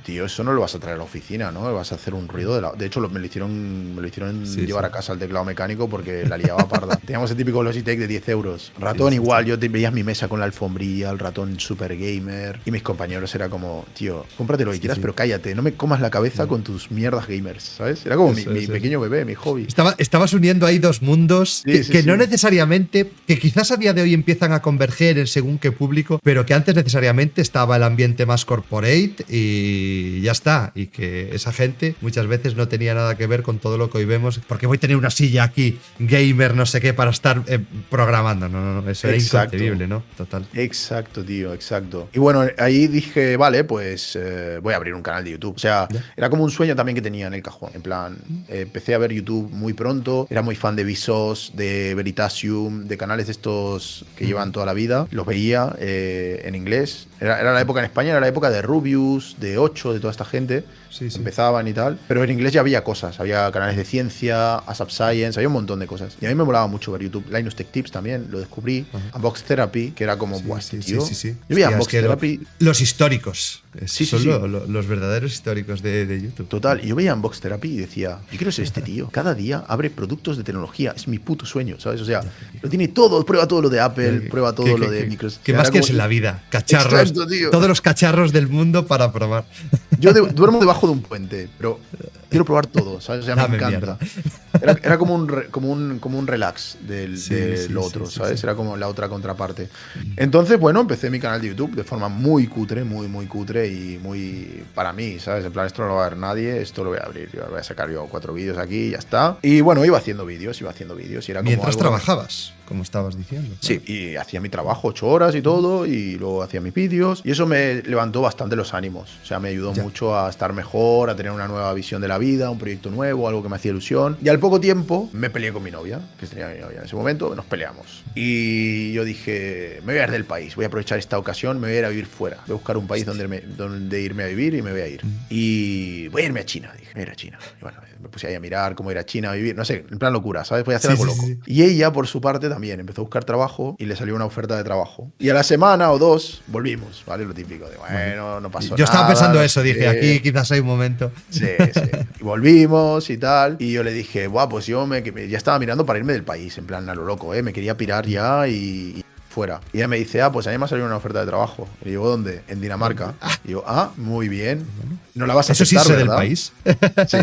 Tío, eso no lo vas a traer a la oficina, ¿no? Vas a hacer un ruido de hecho, me lo hicieron llevar a casa el teclado mecánico porque la liaba parda. Teníamos el típico Logitech de 10 euros. Ratón igual, yo te veías mi mesa con la alfombrilla, el ratón super gamer. Y mis compañeros era como, tío, cómprate lo que quieras, pero cállate, no me comas la cabeza con tus mierdas gamers, ¿sabes? Era como mi pequeño bebé, mi hobby. Estabas uniendo ahí dos mundos que no necesariamente, que quizás a día de hoy empiezan a converger en según qué público, pero que antes necesariamente estaba el ambiente más corporate y ya está. Y que esa gente muchas veces no tenía nada que ver con todo lo que hoy vemos, porque voy a tener una silla aquí, gamer, no sé qué, para estar programando. No, eso era inconcebible, ¿no? Total. Exacto, tío, exacto. Y bueno, ahí dije, vale, pues voy a abrir un canal de YouTube. O sea, era como un sueño también que tenía en el cajón. En plan, empecé a ver YouTube muy pronto, era muy fan de Vsauce, de Veritasium, de canales de estos que llevan toda la vida. Los veía en inglés. Era la época en España, era la época de Rubius, de 8, de toda esta gente. Sí. Empezaban y tal. Pero en inglés ya había cosas. Había canales de ciencia, ASAP Science, había un montón de cosas. Y a mí me molaba mucho ver YouTube. Linus Tech Tips también, lo descubrí. Unbox Therapy, que era como, tío. Sí. Yo veía Unbox Therapy. Los históricos. Son los verdaderos históricos de YouTube. Total. Y yo veía Unbox Therapy y decía, yo quiero ser este tío. Cada día abre productos de tecnología. Es mi puto sueño, ¿sabes? O sea, lo tiene todo. Prueba todo lo de Apple, prueba todo lo de Microsoft. ¿Qué más quieres en la vida? Cacharros. Exacto, tío. Todos los cacharros del mundo para probar. Yo duermo debajo de un puente, pero quiero probar todo, ¿sabes? O sea, me encanta. Era como un relax de lo otro, ¿sabes? Era como la otra contraparte. Entonces, bueno, empecé mi canal de YouTube de forma muy cutre, muy cutre y muy para mí, ¿sabes? En plan, esto no lo va a ver nadie, esto lo voy a abrir. Yo voy a sacar 4 vídeos aquí y ya está. Y bueno, iba haciendo vídeos. Y era como mientras trabajabas, como estabas diciendo. Sí, y hacía mi trabajo 8 horas y todo, y luego hacía mis vídeos. Y eso me levantó bastante los ánimos. O sea, me ayudó mucho a estar mejor, a tener una nueva visión de la la vida, un proyecto nuevo, algo que me hacía ilusión. Y al poco tiempo me peleé con mi novia, que tenía mi novia en ese momento, nos peleamos. Y yo dije, me voy a ir del país, voy a aprovechar esta ocasión, me voy a ir a vivir fuera. Voy a buscar un país donde irme a vivir y me voy a ir. Y voy a irme a China, dije, voy a ir a China. Y bueno, me puse ahí a mirar cómo ir a China a vivir, no sé, en plan locura, ¿sabes? Voy a hacer algo loco. Y ella, por su parte, también empezó a buscar trabajo y le salió una oferta de trabajo. Y a la semana o dos volvimos, ¿vale? Lo típico de, bueno, no pasó nada. Yo estaba pensando eso, dije, aquí quizás hay un momento. Sí. Y volvimos y tal. Y yo le dije, buah, pues yo ya estaba mirando para irme del país, en plan a lo loco, ¿eh? Me quería pirar ya y fuera. Y ella me dice, pues a mí me ha salido una oferta de trabajo. Y digo, ¿dónde? En Dinamarca. Y yo, muy bien. No la vas a aceptar, eso sí sé ¿verdad? del país. Sí.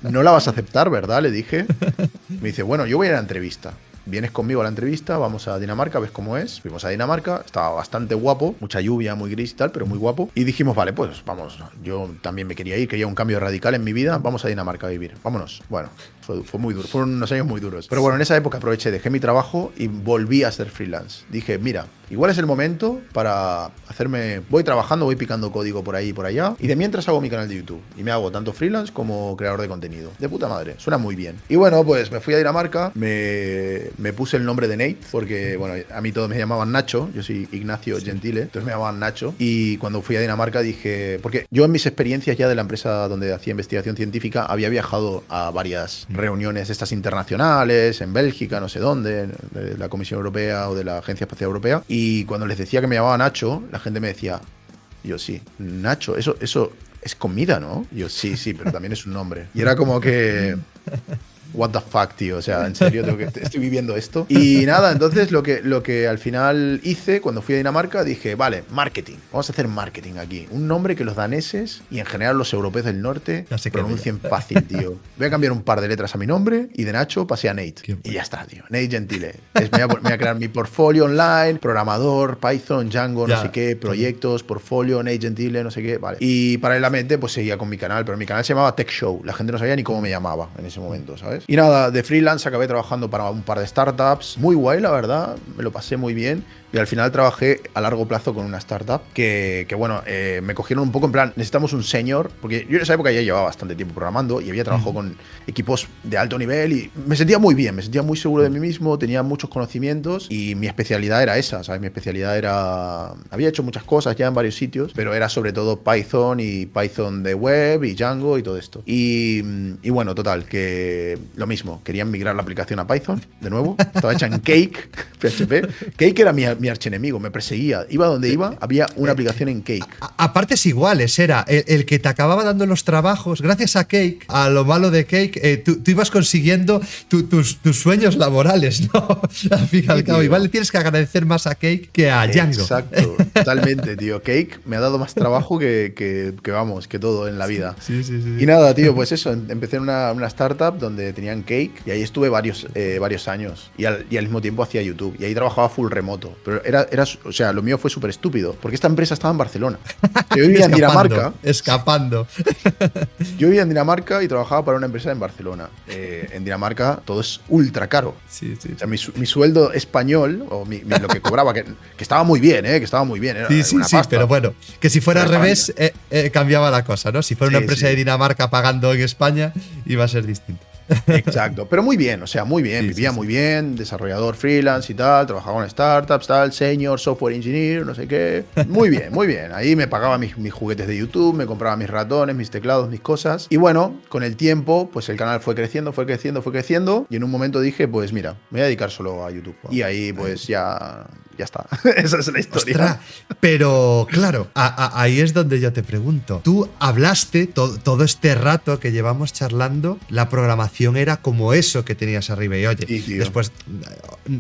No la vas a aceptar, ¿verdad? Le dije. Me dice, bueno, yo voy a ir a la entrevista. Vienes conmigo a la entrevista, vamos a Dinamarca, ves cómo es. Fuimos a Dinamarca, estaba bastante guapo, mucha lluvia, muy gris y tal, pero muy guapo. Y dijimos, vale, pues vamos. Yo también me quería ir, quería un cambio radical en mi vida. Vamos a Dinamarca a vivir. Vámonos. Bueno, fue muy duro, fueron unos años muy duros. Pero bueno, en esa época aproveché, dejé mi trabajo y volví a ser freelance. Dije, mira, igual es el momento para hacerme... Voy trabajando, voy picando código por ahí y por allá. Y de mientras hago mi canal de YouTube. Y me hago tanto freelance como creador de contenido. De puta madre, suena muy bien. Y bueno, pues me fui a Dinamarca, me puse el nombre de Nate, porque bueno, a mí todos me llamaban Nacho, yo soy Ignacio Gentile, entonces me llamaban Nacho. Y cuando fui a Dinamarca dije... Porque yo en mis experiencias ya de la empresa donde hacía investigación científica había viajado a varias reuniones estas internacionales, en Bélgica, no sé dónde, de la Comisión Europea o de la Agencia Espacial Europea. Y cuando les decía que me llamaba Nacho, la gente me decía, yo sí, Nacho, eso es comida, ¿no? Y yo sí, pero también es un nombre. Y era como que... What the fuck, tío, o sea, en serio, estoy viviendo esto. Y nada, entonces lo que al final hice cuando fui a Dinamarca, dije, vale, marketing, vamos a hacer marketing aquí. Un nombre que los daneses y en general los europeos del norte pronuncien fácil, tío. Voy a cambiar un par de letras a mi nombre y de Nacho pasé a Nate. Y ya está, tío, Nate Gentile. Me voy a crear mi portfolio online, programador, Python, Django, no sé qué, proyectos, portfolio, Nate Gentile, no sé qué, vale. Y paralelamente pues seguía con mi canal, pero mi canal se llamaba Tech Show. La gente no sabía ni cómo me llamaba en ese momento, ¿sabes? Y nada, de freelance acabé trabajando para un par de startups. Muy guay, la verdad. Me lo pasé muy bien. Y al final trabajé a largo plazo con una startup que bueno, me cogieron un poco en plan, necesitamos un senior, porque yo en esa época ya llevaba bastante tiempo programando y había trabajado con equipos de alto nivel y me sentía muy bien, me sentía muy seguro de mí mismo, tenía muchos conocimientos y mi especialidad era esa, ¿sabes? Mi especialidad era... Había hecho muchas cosas ya en varios sitios, pero era sobre todo Python y Python de web y Django y todo esto. Y bueno, total, que lo mismo, querían migrar la aplicación a Python, de nuevo, estaba hecha en Cake, PHP. Cake era mi archienemigo, me perseguía. Iba donde iba, había una aplicación en Cake. A partes iguales, era el que te acababa dando los trabajos, gracias a Cake, a lo malo de Cake, tú ibas consiguiendo tus sueños laborales, ¿no? Al fin y al cabo, igual le tienes que agradecer más a Cake que a Django. Exacto, totalmente, tío. Cake me ha dado más trabajo que todo en la vida. Sí. Y nada, tío, pues eso, empecé en una startup donde tenían Cake y ahí estuve varios años y al mismo tiempo hacía YouTube y ahí trabajaba full remoto. Pero o sea, lo mío fue súper estúpido, porque esta empresa estaba en Barcelona. Yo vivía en Dinamarca. Escapando. Yo vivía en Dinamarca y trabajaba para una empresa en Barcelona. En Dinamarca todo es ultra caro. Sí. O sea, mi sueldo español, o lo que cobraba, que estaba muy bien, que estaba muy bien. Era sí, pero bueno, que si fuera al revés, cambiaba la cosa, ¿no? Si fuera una empresa de Dinamarca pagando en España, iba a ser distinto. Exacto, pero muy bien, o sea, muy bien, vivía muy bien, desarrollador freelance y tal, trabajaba en startups, tal, senior, software engineer, no sé qué. Muy bien. Ahí me pagaba mis juguetes de YouTube, me compraba mis ratones, mis teclados, mis cosas. Y bueno, con el tiempo, pues el canal fue creciendo y en un momento dije, pues mira, me voy a dedicar solo a YouTube. Y ahí pues ya está. Esa es la historia. Ostras, pero claro, ahí es donde yo te pregunto. Tú hablaste todo este rato que llevamos charlando, la programación era como eso que tenías arriba y oye, después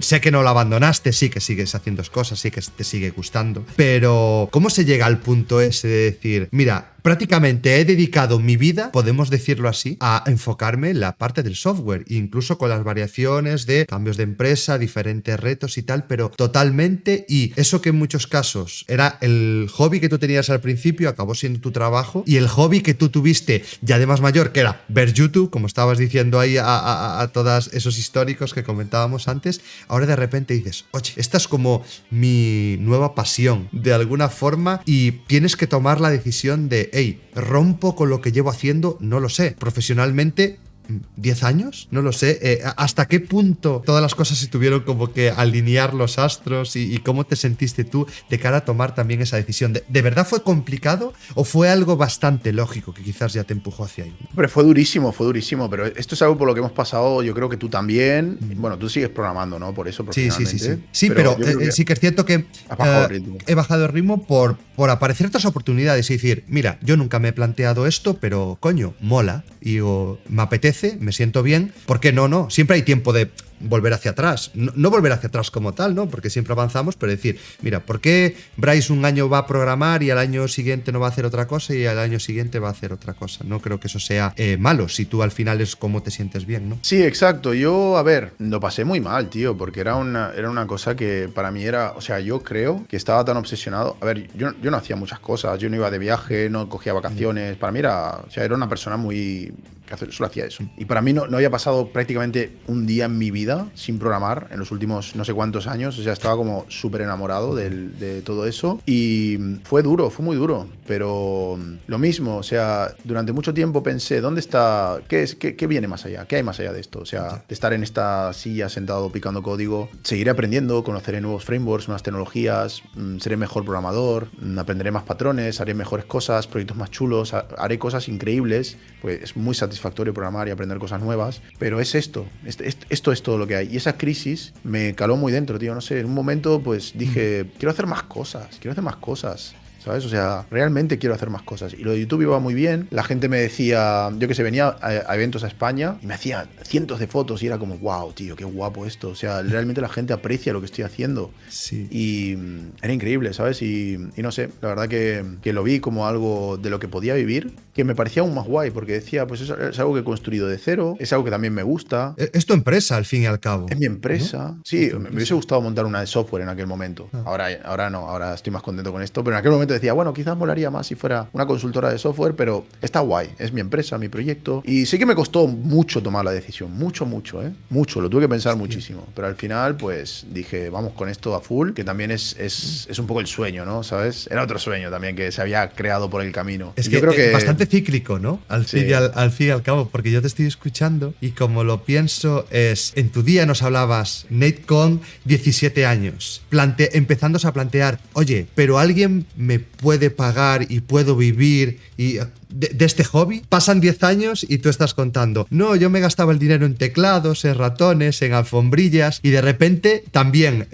sé que no lo abandonaste, sí que sigues haciendo cosas, sí que te sigue gustando, pero ¿cómo se llega al punto ese de decir, mira, prácticamente he dedicado mi vida, podemos decirlo así, a enfocarme en la parte del software, incluso con las variaciones de cambios de empresa, diferentes retos y tal, pero totalmente, y eso que en muchos casos era el hobby que tú tenías al principio, acabó siendo tu trabajo, y el hobby que tú tuviste ya de más mayor, que era ver YouTube, como estabas diciendo ahí a todos esos históricos que comentábamos antes, ahora de repente dices, oye, esta es como mi nueva pasión, de alguna forma, y tienes que tomar la decisión de hey, rompo con lo que llevo haciendo, no lo sé. Profesionalmente, 10 años, no lo sé. ¿Hasta qué punto todas las cosas se tuvieron como que alinear los astros y cómo te sentiste tú de cara a tomar también esa decisión? ¿De verdad fue complicado o fue algo bastante lógico que quizás ya te empujó hacia ahí? Hombre, fue durísimo, pero esto es algo por lo que hemos pasado, yo creo que tú también. Bueno, tú sigues programando, ¿no? Por eso, profesionalmente. Sí, pero sí que es cierto que he bajado el ritmo por aparecer otras oportunidades y decir, mira, yo nunca me he planteado esto, pero coño, mola y me apetece, me siento bien, ¿por qué no? No, siempre hay tiempo de volver hacia atrás, no volver hacia atrás como tal, ¿no? Porque siempre avanzamos, pero decir, mira, ¿por qué Bryce un año va a programar y al año siguiente no va a hacer otra cosa y al año siguiente va a hacer otra cosa? No creo que eso sea malo, si tú al final es como te sientes bien, ¿no? Sí, exacto. Yo, a ver, lo pasé muy mal, tío, porque era una cosa que para mí era, o sea, yo creo que estaba tan obsesionado. A ver, yo no hacía muchas cosas, yo no iba de viaje, no cogía vacaciones, para mí era, o sea, era una persona muy... que solo hacía eso. Y para mí no había pasado prácticamente un día en mi vida sin programar en los últimos no sé cuántos años. O sea, estaba como súper enamorado de todo eso. Y fue duro, fue muy duro. Pero lo mismo, o sea, durante mucho tiempo pensé, ¿dónde está? ¿Qué viene más allá? ¿Qué hay más allá de esto? O sea, de estar en esta silla sentado picando código, seguiré aprendiendo, conoceré nuevos frameworks, nuevas tecnologías, seré mejor programador, aprenderé más patrones, haré mejores cosas, proyectos más chulos, haré cosas increíbles. Pues es muy satisfactorio programar y aprender cosas nuevas, pero es esto es todo lo que hay. Y esa crisis me caló muy dentro, tío, no sé, en un momento pues dije, quiero hacer más cosas, ¿sabes? O sea, realmente quiero hacer más cosas. Y lo de YouTube iba muy bien. La gente me decía, yo que sé, venía a eventos a España y me hacía cientos de fotos y era como, wow, tío, qué guapo esto. O sea, realmente la gente aprecia lo que estoy haciendo. Sí. Y era increíble, ¿sabes? Y no sé, la verdad que lo vi como algo de lo que podía vivir, que me parecía aún más guay, porque decía, pues es algo que he construido de cero, es algo que también me gusta. Es tu empresa, al fin y al cabo. Es mi empresa. ¿No? Sí, me hubiese gustado montar una de software en aquel momento. Ahora no, ahora estoy más contento con esto, pero en aquel momento decía, bueno, quizás molaría más si fuera una consultora de software, pero está guay, es mi empresa, mi proyecto. Y sí que me costó mucho tomar la decisión, mucho, lo tuve que pensar muchísimo, pero al final pues dije, vamos con esto a full, que también es un poco el sueño, ¿no? ¿Sabes? Era otro sueño también que se había creado por el camino. Es que yo creo que bastante cíclico, ¿no? Al fin y al cabo, porque yo te estoy escuchando y como lo pienso es, en tu día nos hablabas, Nate con 17 años, empezándose a plantear, oye, pero alguien me puede pagar y puedo vivir y de este hobby. Pasan 10 años y tú estás contando, no, yo me gastaba el dinero en teclados, en ratones, en alfombrillas y de repente también,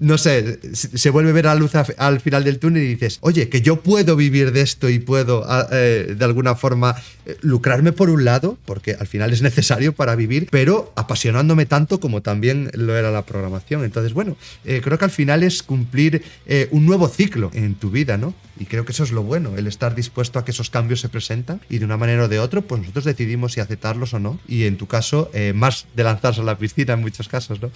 no sé, se vuelve a ver la luz al final del túnel y dices, oye, que yo puedo vivir de esto y puedo de alguna forma lucrarme por un lado, porque al final es necesario para vivir, pero apasionándome tanto como también lo era la programación. Entonces, bueno, creo que al final es cumplir un nuevo ciclo en tu vida, ¿no? Y creo que eso es lo bueno, el estar dispuesto a que esos cambios se presentan y de una manera o de otra, pues nosotros decidimos si aceptarlos o no. Y en tu caso, más de lanzarse a la piscina en muchos casos, ¿no?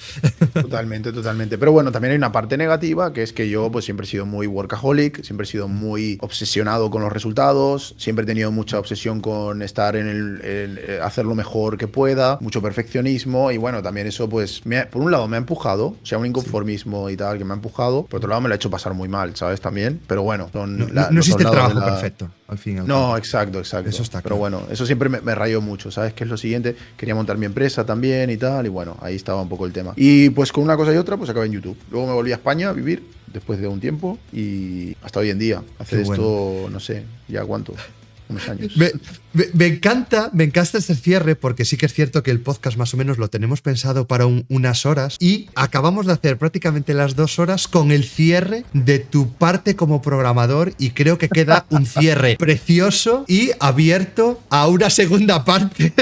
Totalmente. Pero bueno, también hay una parte negativa, que es que yo pues siempre he sido muy workaholic, siempre he sido muy obsesionado con los resultados, siempre he tenido mucha obsesión con estar en hacer lo mejor que pueda, mucho perfeccionismo y bueno, también eso pues por un lado me ha empujado, o sea, un inconformismo y tal que me ha empujado, por otro lado me lo ha hecho pasar muy mal, ¿sabes? También, pero bueno, no existe el trabajo perfecto, al fin y al cabo. No, exacto. Eso está pero claro. Bueno, eso siempre me rayó mucho, ¿sabes? Que es lo siguiente, quería montar mi empresa también y tal, y bueno, ahí estaba un poco el tema. Y pues con una cosa y otra, pues acabé en YouTube. Luego me volví a España a vivir después de un tiempo y hasta hoy en día. Hacer esto, no sé, ya cuánto. Unos años. Me encanta este cierre porque sí que es cierto que el podcast más o menos lo tenemos pensado para unas horas y acabamos de hacer prácticamente las 2 horas con el cierre de tu parte como programador y creo que queda un cierre precioso y abierto a una segunda parte.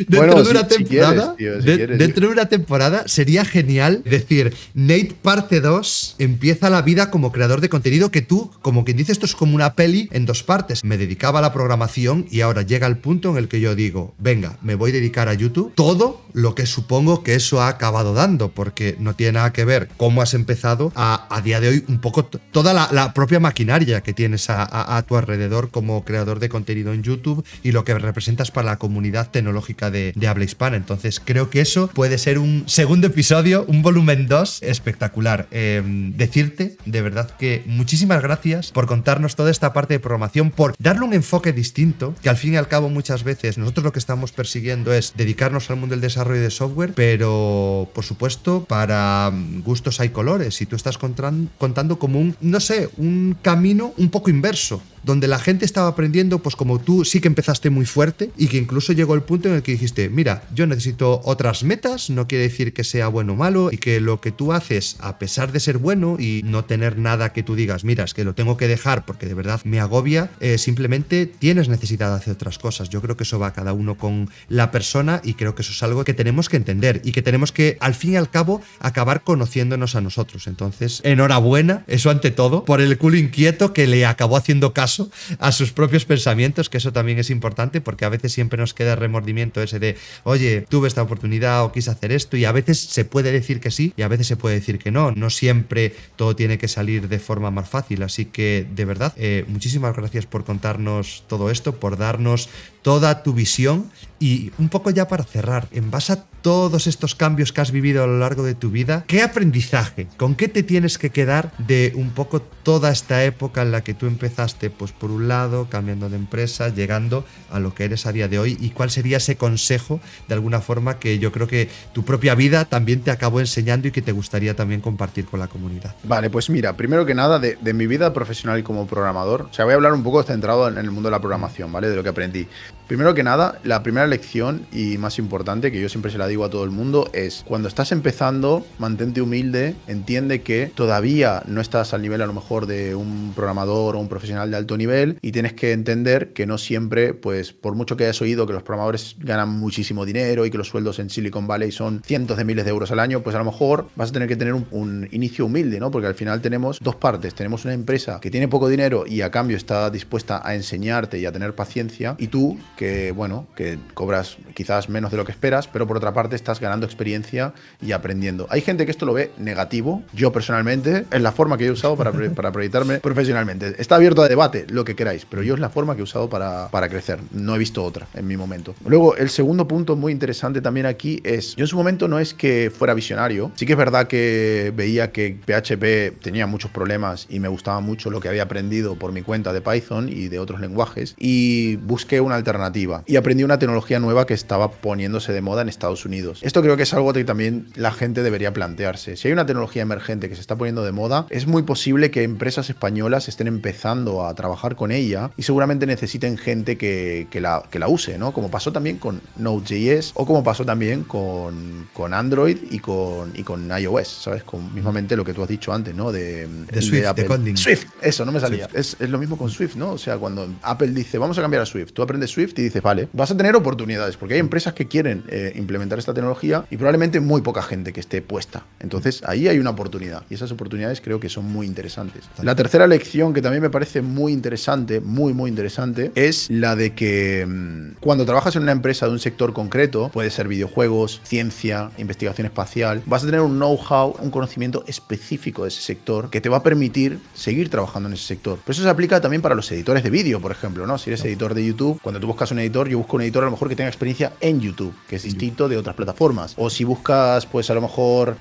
Dentro de una temporada, dentro de una temporada sería genial decir, Nate parte 2 empieza la vida como creador de contenido que tú, como quien dice, esto es como una peli en 2 partes. me dedicaba a la programación y ahora llega el punto en el que yo digo, venga, me voy a dedicar a YouTube, todo lo que supongo que eso ha acabado dando, porque no tiene nada que ver cómo has empezado a día de hoy un poco toda la propia maquinaria que tienes a tu alrededor como creador de contenido en YouTube y lo que representas para la comunidad tecnológica de habla hispana. Entonces creo que eso puede ser un segundo episodio, un volumen 2 espectacular. Decirte de verdad que muchísimas gracias por contarnos toda esta parte de programación, por darle un enfoque distinto, que al fin y al cabo muchas veces nosotros lo que estamos persiguiendo es dedicarnos al mundo del desarrollo de software, pero por supuesto para gustos hay colores y tú estás contando como un camino un poco inverso, donde la gente estaba aprendiendo, pues como tú sí que empezaste muy fuerte y que incluso llegó el punto en el que dijiste, mira, yo necesito otras metas, no quiere decir que sea bueno o malo y que lo que tú haces, a pesar de ser bueno y no tener nada que tú digas, mira, es que lo tengo que dejar porque de verdad me agobia, simplemente tienes necesidad de hacer otras cosas. Yo creo que eso va cada uno con la persona y creo que eso es algo que tenemos que entender y que tenemos que, al fin y al cabo, acabar conociéndonos a nosotros. Entonces, enhorabuena, eso ante todo, por el culo inquieto que le acabó haciendo caso a sus propios pensamientos, que eso también es importante porque a veces siempre nos queda el remordimiento ese de, oye, tuve esta oportunidad o quise hacer esto, y a veces se puede decir que sí y a veces se puede decir que no. No siempre todo tiene que salir de forma más fácil, así que de verdad, muchísimas gracias por contarnos todo esto, por darnos toda tu visión. Y un poco ya para cerrar, en base a todos estos cambios que has vivido a lo largo de tu vida, ¿qué aprendizaje, con qué te tienes que quedar de un poco toda esta época en la que tú empezaste, pues por un lado, cambiando de empresa, llegando a lo que eres a día de hoy? ¿Y cuál sería ese consejo, de alguna forma, que yo creo que tu propia vida también te acabó enseñando y que te gustaría también compartir con la comunidad? Vale, pues mira, primero que nada, de mi vida profesional como programador, o sea, voy a hablar un poco centrado en el mundo de la programación, ¿vale? De lo que aprendí. Primero que nada, la primera lección y más importante, que yo siempre se la digo a todo el mundo, es cuando estás empezando, mantente humilde, entiende que todavía no estás al nivel a lo mejor de un programador o un profesional de alto nivel, y tienes que entender que no siempre, pues por mucho que hayas oído que los programadores ganan muchísimo dinero y que los sueldos en Silicon Valley son cientos de miles de euros al año, pues a lo mejor vas a tener que tener un inicio humilde, ¿no? Porque al final tenemos dos partes. Tenemos una empresa que tiene poco dinero y a cambio está dispuesta a enseñarte y a tener paciencia, y tú, que bueno, que cobras quizás menos de lo que esperas, pero por otra parte estás ganando experiencia y aprendiendo. Hay gente que esto lo ve negativo. Yo personalmente es la forma que yo he usado para proyectarme profesionalmente. Está abierto a debate, lo que queráis, pero yo es la forma que he usado para crecer. No he visto otra en mi momento. Luego, el segundo punto muy interesante también aquí es, yo en su momento no es que fuera visionario. Sí que es verdad que veía que PHP tenía muchos problemas y me gustaba mucho lo que había aprendido por mi cuenta de Python y de otros lenguajes, y busqué una alternativa y aprendí una tecnología nueva que estaba poniéndose de moda en Estados Unidos. Esto creo que es algo que también la gente debería plantearse. Si hay una tecnología emergente que se está poniendo de moda, es muy posible que empresas españolas estén empezando a trabajar con ella y seguramente necesiten gente que la use, ¿no? Como pasó también con Node.js o como pasó también con Android y con iOS, ¿sabes? Con mismamente lo que tú has dicho antes, ¿no? De Swift, de Apple. de Kotlin. Swift, eso, no me salía. Es lo mismo con Swift, ¿no? O sea, cuando Apple dice, vamos a cambiar a Swift, tú aprendes Swift y dices, vale, vas a tener oportunidades, porque hay empresas que quieren implementar esta tecnología y probablemente muy poca gente que esté puesta. Entonces, ahí hay una oportunidad y esas oportunidades creo que son muy interesantes. La tercera lección que también me parece muy interesante, muy interesante, es la de que cuando trabajas en una empresa de un sector concreto, puede ser videojuegos, ciencia, investigación espacial, vas a tener un know-how, un conocimiento específico de ese sector que te va a permitir seguir trabajando en ese sector. Pero eso se aplica también para los editores de vídeo, por ejemplo, ¿no? Si eres editor de YouTube, cuando tú buscas un editor, yo busco un editor a lo mejor que tenga experiencia en YouTube, que es distinto de otras plataformas. O si buscas, pues a lo mejor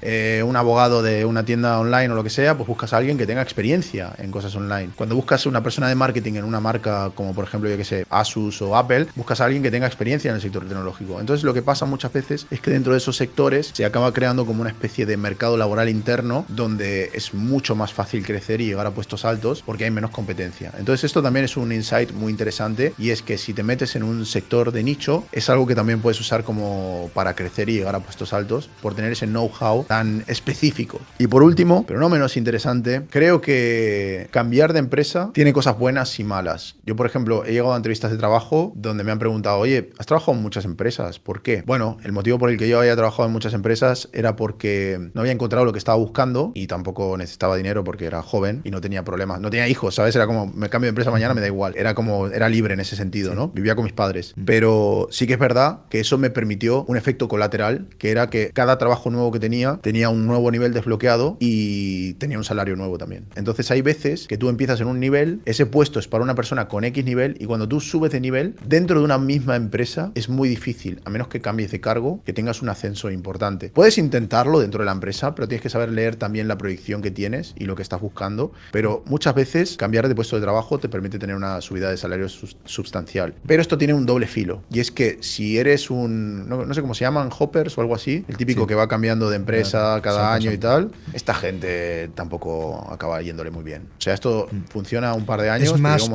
un abogado de una tienda online o lo que sea, pues buscas a alguien que tenga experiencia en cosas online. Cuando buscas una persona de marketing en una marca como por ejemplo, yo que sé, Asus o Apple, buscas a alguien que tenga experiencia en el sector tecnológico. Entonces lo que pasa muchas veces es que dentro de esos sectores se acaba creando como una especie de mercado laboral interno donde es mucho más fácil crecer y llegar a puestos altos porque hay menos competencia. Entonces esto también es un insight muy interesante, y es que si te metes metes en un sector de nicho, es algo que también puedes usar como para crecer y llegar a puestos altos, por tener ese know-how tan específico. Y por último, pero no menos interesante, creo que cambiar de empresa tiene cosas buenas y malas. Yo, por ejemplo, he llegado a entrevistas de trabajo donde me han preguntado, oye, ¿has trabajado en muchas empresas? ¿Por qué? Bueno, el motivo por el que yo había trabajado en muchas empresas era porque no había encontrado lo que estaba buscando y tampoco necesitaba dinero porque era joven y no tenía problemas. No tenía hijos, ¿sabes? Era como, me cambio de empresa mañana, me da igual. Era como, era libre en ese sentido, ¿no? Vivía con mis padres. Pero sí que es verdad que eso me permitió un efecto colateral, que era que cada trabajo nuevo que tenía un nuevo nivel desbloqueado y tenía un salario nuevo también. Entonces hay veces que tú empiezas en un nivel, ese puesto es para una persona con X nivel y cuando tú subes de nivel, dentro de una misma empresa es muy difícil, a menos que cambies de cargo, que tengas un ascenso importante. Puedes intentarlo dentro de la empresa, pero tienes que saber leer también la proyección que tienes y lo que estás buscando, pero muchas veces cambiar de puesto de trabajo te permite tener una subida de salario sustancial. Pero esto tiene un doble filo y es que si eres no sé cómo se llaman, hoppers o algo así, el típico que va cambiando de empresa cada año y tal, esta gente tampoco acaba yéndole muy bien. O sea, esto funciona un par de años. Es más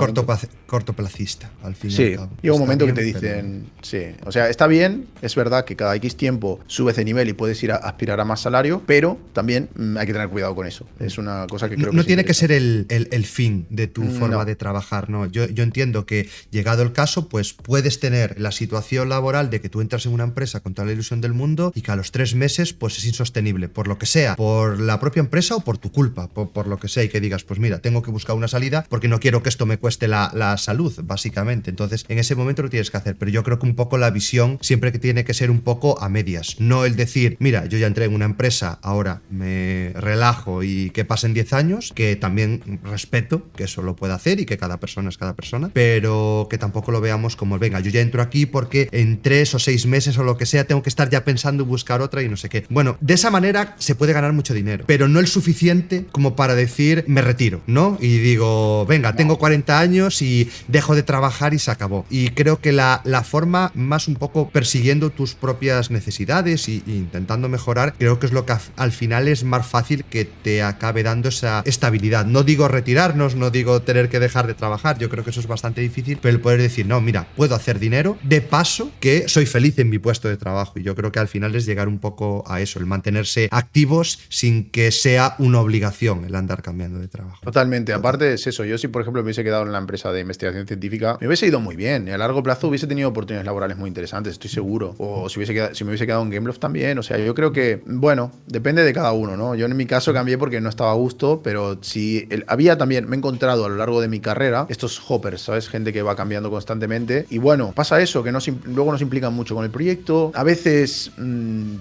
cortoplacista, al final. Sí, llega un momento que te dicen, sí, o sea, está bien, es verdad que cada X tiempo subes de nivel y puedes ir a aspirar a más salario, pero también hay que tener cuidado con eso. Es una cosa que creo que no tiene que ser el fin de tu forma de trabajar, ¿no? Yo entiendo que, llegado el caso, pues puedes tener la situación laboral de que tú entras en una empresa con toda la ilusión del mundo y que a los 3 meses pues es insostenible, por lo que sea, por la propia empresa o por tu culpa, por lo que sea, y que digas, pues mira, tengo que buscar una salida porque no quiero que esto me cueste la salud, básicamente. Entonces, en ese momento lo tienes que hacer, pero yo creo que un poco la visión siempre que tiene que ser un poco a medias, no el decir, mira, yo ya entré en una empresa, ahora me relajo y que pasen 10 años, que también respeto que eso lo pueda hacer y que cada persona es cada persona, pero que tampoco lo veamos como, venga, yo ya entro aquí porque en 3 o 6 meses o lo que sea tengo que estar ya pensando en buscar otra y no sé qué. Bueno, de esa manera se puede ganar mucho dinero, pero no el suficiente como para decir, me retiro, ¿no? Y digo, venga, tengo 40 años y dejo de trabajar y se acabó. Y creo que la forma más un poco persiguiendo tus propias necesidades y intentando mejorar, creo que es lo que al final es más fácil que te acabe dando esa estabilidad. No digo retirarnos, no digo tener que dejar de trabajar, yo creo que eso es bastante difícil, pero el poder decir, no, mira, puedo hacer dinero, de paso que soy feliz en mi puesto de trabajo, y yo creo que al final es llegar un poco a eso, el mantenerse activos sin que sea una obligación el andar cambiando de trabajo. Totalmente, aparte es eso, yo si por ejemplo me hubiese quedado en la empresa de investigación científica, me hubiese ido muy bien, y a largo plazo hubiese tenido oportunidades laborales muy interesantes, estoy seguro, o si me hubiese quedado en Gameloft también, o sea, yo creo que, bueno, depende de cada uno, ¿no? Yo en mi caso cambié porque no estaba a gusto, pero si había también, me he encontrado a lo largo de mi carrera estos hoppers, ¿sabes? Gente que va cambiando constantemente, y bueno, pasa eso, que luego nos implican mucho con el proyecto, a veces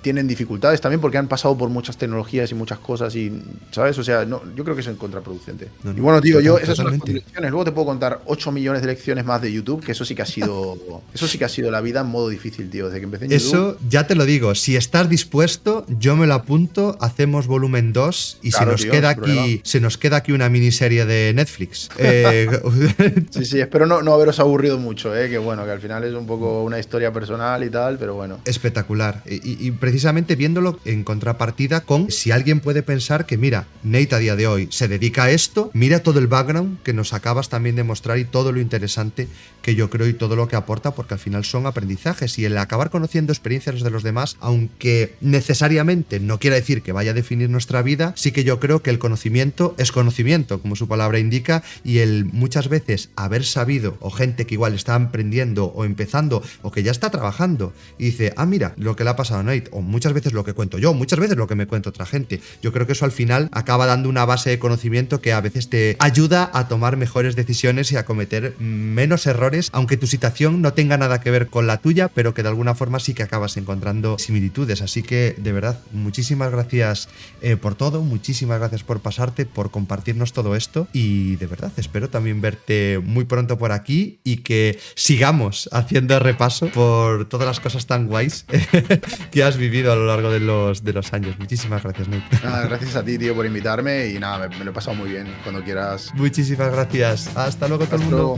tienen dificultades también porque han pasado por muchas tecnologías y muchas cosas y, ¿sabes? O sea, no, yo creo que es contraproducente. No, y bueno, tío, esas son las lecciones. Luego te puedo contar 8 millones de lecciones más de YouTube, que eso sí que ha sido la vida en modo difícil, tío, desde que empecé en YouTube. Eso ya te lo digo, si estás dispuesto, yo me lo apunto, hacemos volumen 2 y claro, se nos queda aquí una miniserie de Netflix. Sí, espero no haberos aburrido mucho, que bueno, que al final es un poco una historia personal y tal, pero bueno. Espectacular. Y precisamente viéndolo en contrapartida con, si alguien puede pensar que, mira, Nate a día de hoy se dedica a esto, mira todo el background que nos acabas también de mostrar y todo lo interesante que yo creo y todo lo que aporta, porque al final son aprendizajes, y el acabar conociendo experiencias de los demás, aunque necesariamente no quiera decir que vaya a definir nuestra vida, sí que yo creo que el conocimiento es conocimiento, como su palabra indica, y el muchas veces haber sabido, o gente que igual está emprendiendo o empezando o que ya está trabajando y dice, mira, lo que le ha pasado a Nate, o muchas veces lo que cuento yo, muchas veces lo que me cuenta otra gente, yo creo que eso al final acaba dando una base de conocimiento que a veces te ayuda a tomar mejores decisiones y a cometer menos errores, aunque tu situación no tenga nada que ver con la tuya, pero que de alguna forma sí que acabas encontrando similitudes. Así que, de verdad, muchísimas gracias por todo, muchísimas gracias por pasarte, por compartirnos todo esto, y de verdad espero también verte muy pronto por aquí y que sigamos haciendo repaso por todas las cosas tan guays que has vivido a lo largo de los años. Muchísimas gracias, Nate. Gracias a ti, tío, por invitarme, y nada, me lo he pasado muy bien. Cuando quieras. Muchísimas gracias. Hasta luego, todo el mundo.